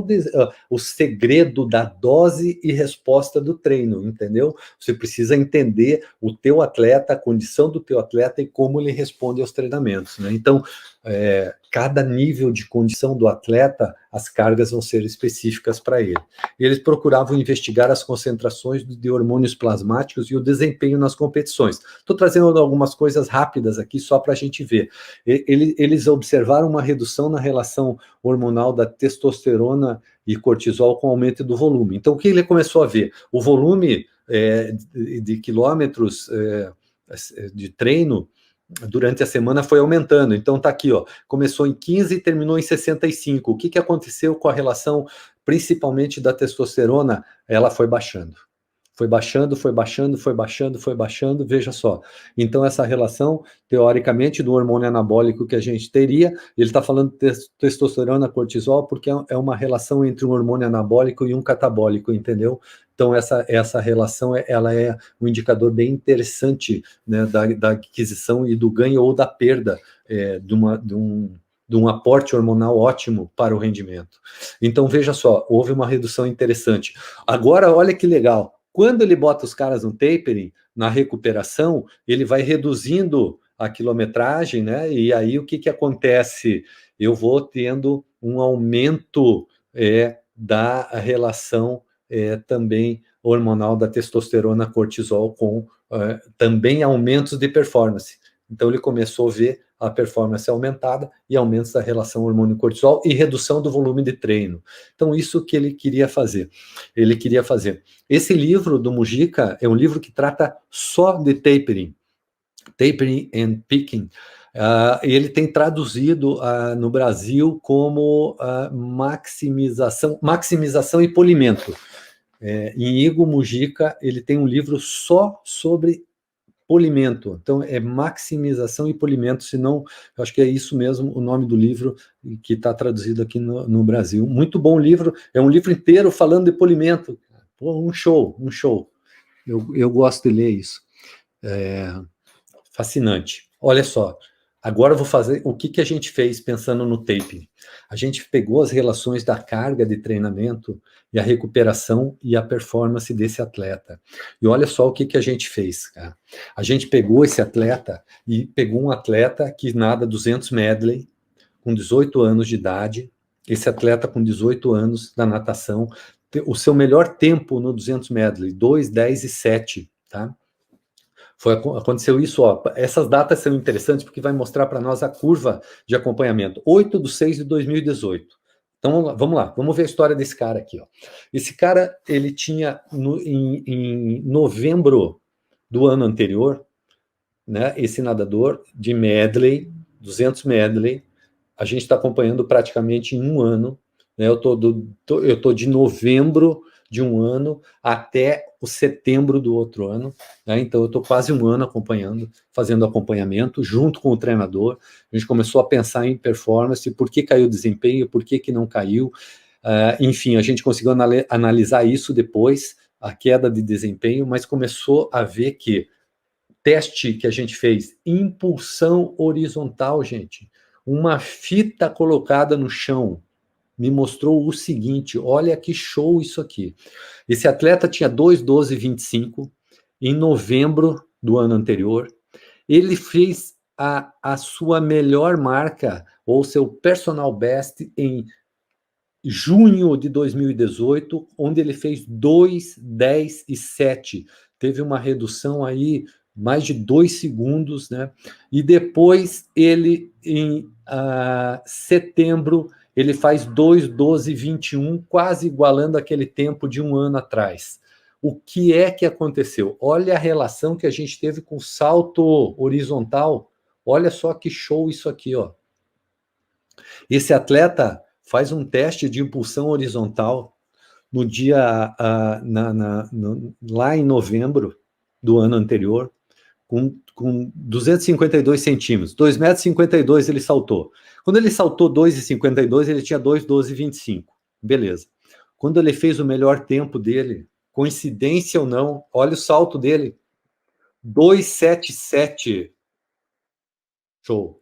o segredo da dose e resposta do treino, entendeu? Você precisa entender o teu atleta, a condição do teu atleta e como ele responde aos treinamentos, né? Então, cada nível de condição do atleta, as cargas vão ser específicas para ele. Eles procuravam investigar as concentrações de hormônios plasmáticos e o desempenho nas competições. Estou trazendo algumas coisas rápidas aqui só para a gente ver. Eles observaram uma redução na relação hormonal da testosterona e cortisol com aumento do volume. Então, o que ele começou a ver? O volume de quilômetros de treino durante a semana foi aumentando. Então tá aqui, ó, começou em 15 e terminou em 65. O que aconteceu com a relação, principalmente da testosterona? Ela foi baixando. Foi baixando, foi baixando, foi baixando, foi baixando, veja só. Então, essa relação, teoricamente, do hormônio anabólico que a gente teria, ele está falando de testosterona, cortisol, porque é uma relação entre um hormônio anabólico e um catabólico, entendeu? Então, essa relação, ela é um indicador bem interessante, né, da aquisição e do ganho ou da perda de um aporte hormonal ótimo para o rendimento. Então, veja só, houve uma redução interessante. Agora, olha que legal. Quando ele bota os caras no tapering, na recuperação, ele vai reduzindo a quilometragem, né? E aí o que acontece? Eu vou tendo um aumento da relação também hormonal da testosterona cortisol com também aumentos de performance. Então ele começou a ver a performance aumentada e aumentos da relação hormônio-cortisol e redução do volume de treino. Então isso que ele queria fazer. Ele queria fazer. Esse livro do Mujica é um livro que trata só de tapering and peaking. Ele tem traduzido no Brasil como maximização e polimento. Em Igor Mujica, ele tem um livro só sobre polimento. Então, é maximização e polimento, senão, eu acho que é isso mesmo o nome do livro que está traduzido aqui no Brasil. Muito bom livro, é um livro inteiro falando de polimento. Pô, um show. Eu gosto de ler isso. Fascinante. Olha só, agora eu vou fazer o que a gente fez pensando no taping. A gente pegou as relações da carga de treinamento e a recuperação e a performance desse atleta. E olha só o que a gente fez, cara. A gente pegou esse atleta e pegou um atleta que nada 200 medley, com 18 anos de idade. Esse atleta com 18 anos da natação, o seu melhor tempo no 200 medley, 2, 10 e 7, tá? Aconteceu isso, ó. Essas datas são interessantes porque vai mostrar para nós a curva de acompanhamento. 8/6/2018. Então, vamos lá, vamos ver a história desse cara aqui, ó. Esse cara, ele tinha, em novembro do ano anterior, né, esse nadador de medley, 200 medley, a gente está acompanhando praticamente em um ano, né, eu tô de novembro de um ano até o setembro do outro ano, né? Então eu estou quase um ano acompanhando, fazendo acompanhamento junto com o treinador. A gente começou a pensar em performance, por que caiu o desempenho, por que não caiu, enfim, a gente conseguiu analisar isso depois, a queda de desempenho, mas começou a ver que teste que a gente fez, impulsão horizontal, gente. Uma fita colocada no chão me mostrou o seguinte, olha que show isso aqui. Esse atleta tinha 2:12:25 em novembro do ano anterior. Ele fez a sua melhor marca, ou seu personal best, em junho de 2018, onde ele fez 2:10:7. Teve uma redução aí mais de 2 segundos, né? E depois ele, em setembro, ele faz 2:12:21, quase igualando aquele tempo de um ano atrás. O que é que aconteceu? Olha a relação que a gente teve com o salto horizontal. Olha só que show isso aqui, ó. Esse atleta faz um teste de impulsão horizontal no dia lá em novembro do ano anterior, com 252 centímetros, 2,52 metros ele saltou. Quando ele saltou 2,52, ele tinha 2:12:25. Beleza. Quando ele fez o melhor tempo dele, coincidência ou não, olha o salto dele, 2:77. Show.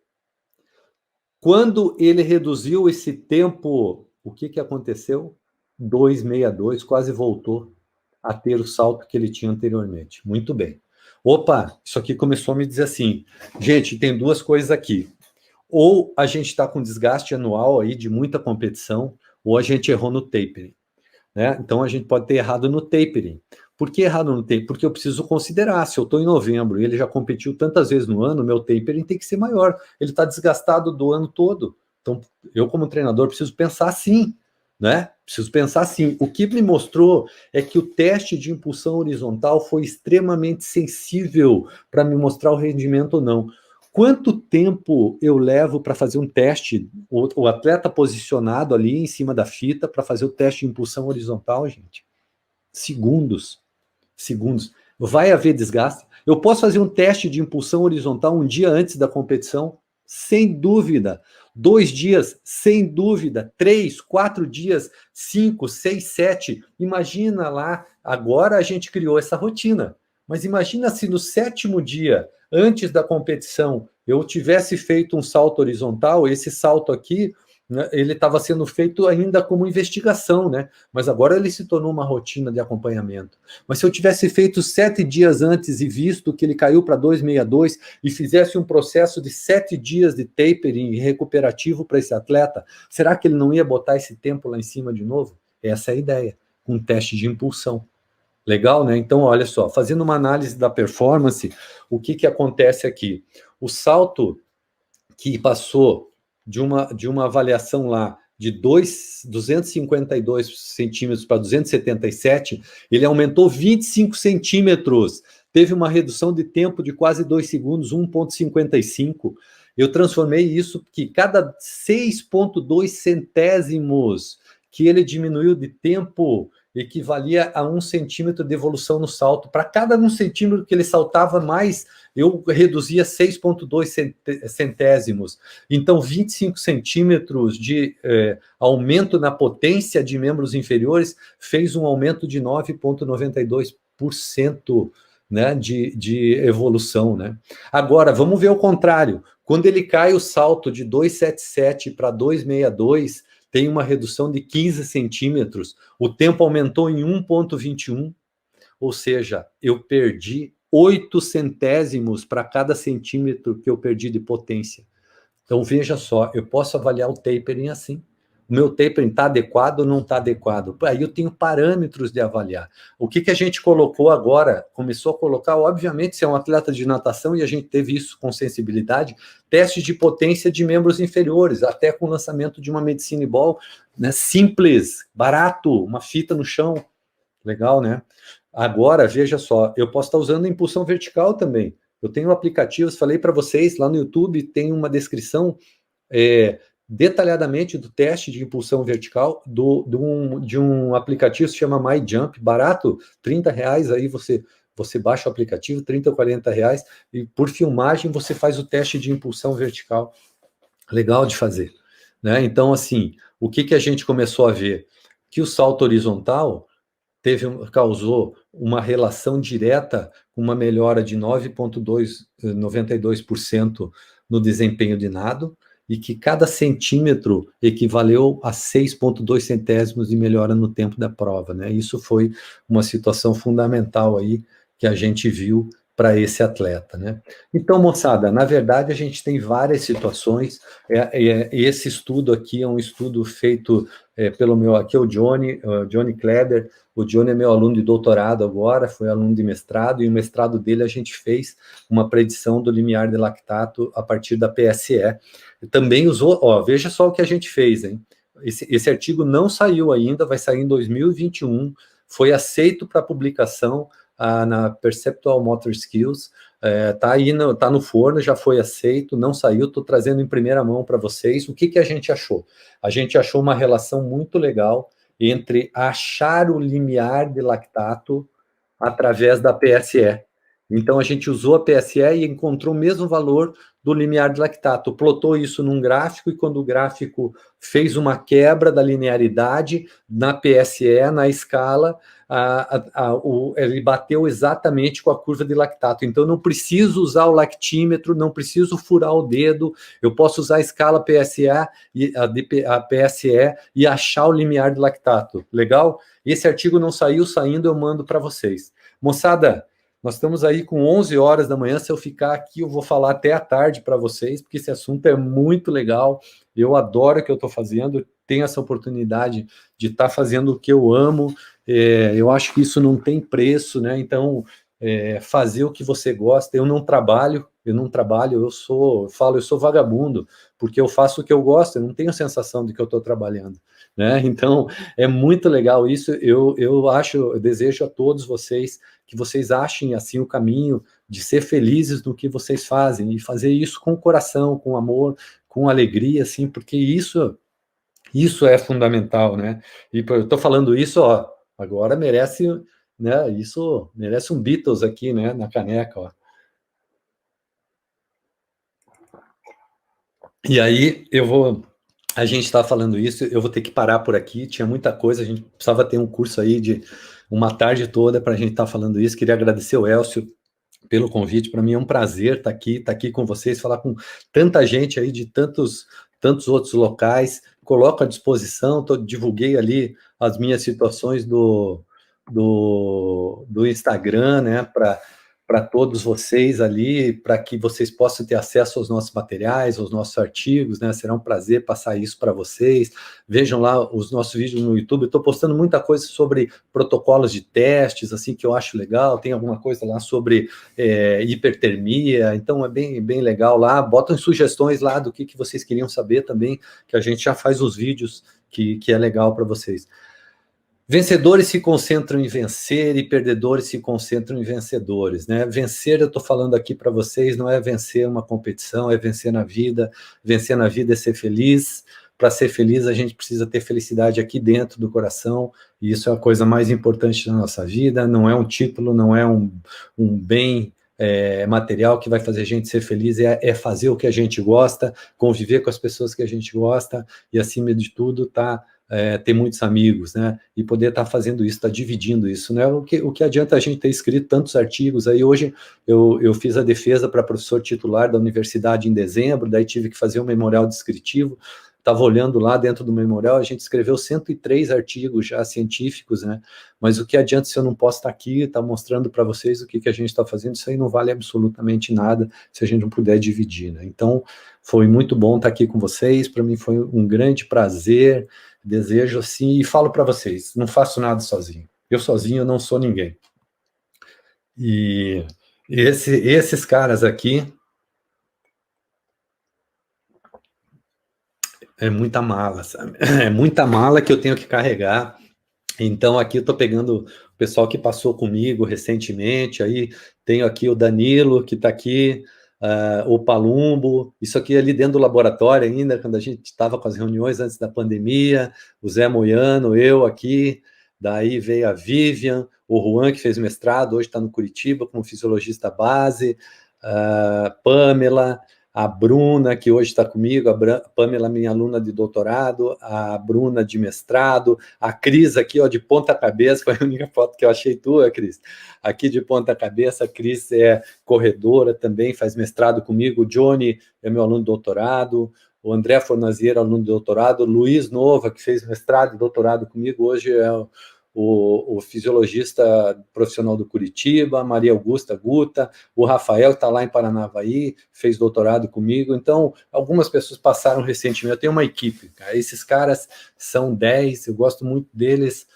Quando ele reduziu esse tempo, o que aconteceu? 2:62, quase voltou a ter o salto que ele tinha anteriormente. Muito bem. Opa, isso aqui começou a me dizer assim, gente, tem duas coisas aqui. Ou a gente está com desgaste anual aí de muita competição, ou a gente errou no tapering. Né? Então a gente pode ter errado no tapering. Por que errado no tapering? Porque eu preciso considerar, se eu estou em novembro e ele já competiu tantas vezes no ano, meu tapering tem que ser maior. Ele está desgastado do ano todo. Então, eu como treinador preciso pensar assim, né? Preciso pensar assim. O que me mostrou é que o teste de impulsão horizontal foi extremamente sensível para me mostrar o rendimento ou não. Quanto tempo eu levo para fazer um teste, o atleta posicionado ali em cima da fita para fazer o teste de impulsão horizontal, gente? Segundos. Segundos. Vai haver desgaste? Eu posso fazer um teste de impulsão horizontal um dia antes da competição? Sem dúvida. 2 dias? Sem dúvida. 3, 4 dias? 5, 6, 7. Imagina lá, agora a gente criou essa rotina. Mas imagina se no 7º dia, antes da competição, eu tivesse feito um salto horizontal, esse salto aqui, né, ele estava sendo feito ainda como investigação, né? Mas agora ele se tornou uma rotina de acompanhamento. Mas se eu tivesse feito 7 dias antes e visto que ele caiu para 2:62 e fizesse um processo de 7 dias de tapering recuperativo para esse atleta, será que ele não ia botar esse tempo lá em cima de novo? Essa é a ideia, com um teste de impulsão. Legal, né? Então, olha só, fazendo uma análise da performance, o que acontece aqui? O salto que passou de uma avaliação lá de 252 centímetros para 277, ele aumentou 25 centímetros, teve uma redução de tempo de quase 2 segundos, 1,55. Eu transformei isso que cada 6,2 centésimos que ele diminuiu de tempo equivalia a 1 centímetro de evolução no salto. Para cada 1 centímetro que ele saltava mais, eu reduzia 6,2 centésimos. Então, 25 centímetros de aumento na potência de membros inferiores fez um aumento de 9,92%, né, de evolução. Né? Agora, vamos ver o contrário. Quando ele cai o salto de 2,77 para 2,62, tem uma redução de 15 centímetros, o tempo aumentou em 1,21, ou seja, eu perdi 8 centésimos para cada centímetro que eu perdi de potência. Então, veja só, eu posso avaliar o tapering assim. O meu tapering está adequado ou não está adequado? Aí eu tenho parâmetros de avaliar. O que a gente colocou agora, começou a colocar, obviamente, se é um atleta de natação, e a gente teve isso com sensibilidade, testes de potência de membros inferiores, até com o lançamento de uma Medicine Ball, né, simples, barato, uma fita no chão. Legal, né? Agora, veja só, eu posso estar usando impulsão vertical também. Eu tenho aplicativos, falei para vocês, lá no YouTube tem uma descrição detalhadamente do teste de impulsão vertical de um aplicativo que se chama MyJump, barato, R$30, aí você baixa o aplicativo, R$30 ou R$40, e por filmagem você faz o teste de impulsão vertical. Legal de fazer. Né? Então, assim, o que a gente começou a ver? Que o salto horizontal causou uma relação direta com uma melhora de 9,92% no desempenho de nado, e que cada centímetro equivaleu a 6,2 centésimos de melhora no tempo da prova, né? Isso foi uma situação fundamental aí que a gente viu para esse atleta, né? Então, moçada, na verdade a gente tem várias situações. Esse estudo aqui é um estudo feito pelo meu, aqui é o Johnny Kleber. O Johnny é meu aluno de doutorado agora, foi aluno de mestrado, e o mestrado dele a gente fez uma predição do limiar de lactato a partir da PSE. Também usou, ó, veja só o que a gente fez, hein? Esse artigo não saiu ainda, vai sair em 2021, foi aceito para publicação na Perceptual Motor Skills, tá aí, tá no forno, já foi aceito, não saiu, estou trazendo em primeira mão para vocês. O que a gente achou? A gente achou uma relação muito legal entre achar o limiar de lactato através da PSE. Então, a gente usou a PSE e encontrou o mesmo valor do limiar de lactato. Plotou isso num gráfico, e quando o gráfico fez uma quebra da linearidade na PSE, na escala, ele bateu exatamente com a curva de lactato. Então, não preciso usar o lactímetro, não preciso furar o dedo, eu posso usar a escala PSE, a PSE e achar o limiar de lactato. Legal? Esse artigo não saiu, saindo eu mando para vocês. Moçada, nós estamos aí com 11 horas da manhã. Se eu ficar aqui, eu vou falar até a tarde para vocês, porque esse assunto é muito legal. Eu adoro o que eu estou fazendo, tenho essa oportunidade de estar fazendo o que eu amo. Eu acho que isso não tem preço, né? Então, fazer o que você gosta. Eu não trabalho, eu sou vagabundo, porque eu faço o que eu gosto, eu não tenho a sensação de que eu estou trabalhando, né? Então, é muito legal isso. Eu desejo a todos vocês que vocês achem assim o caminho de ser felizes no que vocês fazem, e fazer isso com o coração, com amor, com alegria, assim, porque isso é fundamental, né? E eu estou falando isso, ó, agora merece, né? Isso merece um Beatles aqui, né? Na caneca, ó. E aí a gente está falando isso, eu vou ter que parar por aqui. Tinha muita coisa, a gente precisava ter um curso aí de uma tarde toda para a gente estar falando isso. Queria agradecer o Elcio pelo convite. Para mim é um prazer estar aqui com vocês, falar com tanta gente aí de tantos outros locais. Coloco à disposição, divulguei ali as minhas situações do Instagram, né, para todos vocês ali, para que vocês possam ter acesso aos nossos materiais, aos nossos artigos, né? Será um prazer passar isso para vocês. Vejam lá os nossos vídeos no YouTube. Estou postando muita coisa sobre protocolos de testes, assim, que eu acho legal. Tem alguma coisa lá sobre hipertermia, então é bem legal lá. Botam sugestões lá do que vocês queriam saber também, que a gente já faz os vídeos que é legal para vocês. Vencedores se concentram em vencer e perdedores se concentram em vencedores, né? Vencer, eu estou falando aqui para vocês, não é vencer uma competição, é vencer na vida. Vencer na vida é ser feliz. Para ser feliz, a gente precisa ter felicidade aqui dentro do coração, e isso é a coisa mais importante da nossa vida. Não é um título, não é um bem material que vai fazer a gente ser feliz, é fazer o que a gente gosta, conviver com as pessoas que a gente gosta, e acima de tudo, ter muitos amigos, né? E poder estar fazendo isso, estar dividindo isso, né? O que adianta a gente ter escrito tantos artigos aí? Hoje eu fiz a defesa para professor titular da universidade em dezembro, daí tive que fazer um memorial descritivo. Estava olhando lá dentro do memorial, a gente escreveu 103 artigos já científicos, né? Mas o que adianta se eu não posso estar aqui, estar mostrando para vocês o que a gente está fazendo? Isso aí não vale absolutamente nada se a gente não puder dividir, né? Então, foi muito bom estar aqui com vocês. Para mim foi um grande prazer. Desejo assim, e falo para vocês, não faço nada sozinho. Eu sozinho não sou ninguém. E esses caras aqui é muita mala, sabe? É muita mala que eu tenho que carregar. Então aqui eu estou pegando o pessoal que passou comigo recentemente. Aí tenho aqui o Danilo, que está aqui, o Palumbo, isso aqui ali dentro do laboratório ainda, quando a gente estava com as reuniões antes da pandemia, o Zé Moiano, eu aqui, daí veio a Vivian, o Juan, que fez mestrado, hoje está no Curitiba como fisiologista base, Pamela, a Bruna, que hoje está comigo, a Pamela, minha aluna de doutorado, a Bruna de mestrado, a Cris aqui, ó, de ponta cabeça, foi a única foto que eu achei tua, Cris. Aqui de ponta cabeça, a Cris é corredora também, faz mestrado comigo, o Johnny é meu aluno de doutorado, o André Fornazier, aluno de doutorado, o Luiz Nova, que fez mestrado e doutorado comigo, hoje é o fisiologista profissional do Curitiba, a Maria Augusta Guta, o Rafael está lá em Paranavaí, fez doutorado comigo. Então, algumas pessoas passaram recentemente. Eu tenho uma equipe, cara. Esses caras são 10, eu gosto muito deles,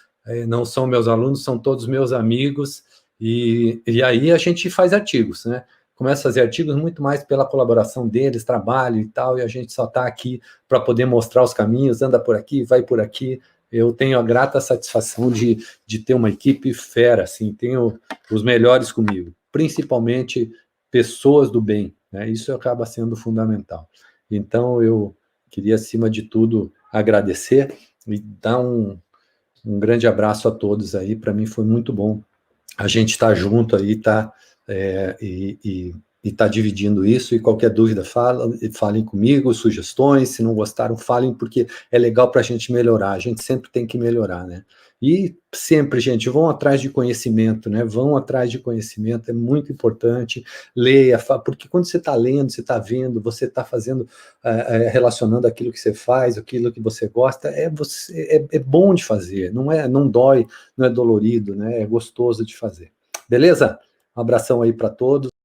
não são meus alunos, são todos meus amigos, e aí a gente faz artigos, né? Começa a fazer artigos muito mais pela colaboração deles, trabalho e tal, e a gente só está aqui para poder mostrar os caminhos, anda por aqui, vai por aqui. Eu tenho a grata satisfação de ter uma equipe fera, assim, tenho os melhores comigo, principalmente pessoas do bem, né? Isso acaba sendo fundamental. Então, eu queria, acima de tudo, agradecer e dar um grande abraço a todos aí. Para mim foi muito bom a gente estar junto aí, e tá dividindo isso, e qualquer dúvida falem comigo, sugestões, se não gostaram, falem, porque é legal para a gente melhorar, a gente sempre tem que melhorar, né? E sempre, gente, vão atrás de conhecimento, né? Vão atrás de conhecimento, é muito importante, leia, porque quando você está lendo, você está vendo, você está fazendo, relacionando aquilo que você faz, aquilo que você gosta, é bom de fazer, não dói, não é dolorido, né? É gostoso de fazer. Beleza? Um abração aí para todos.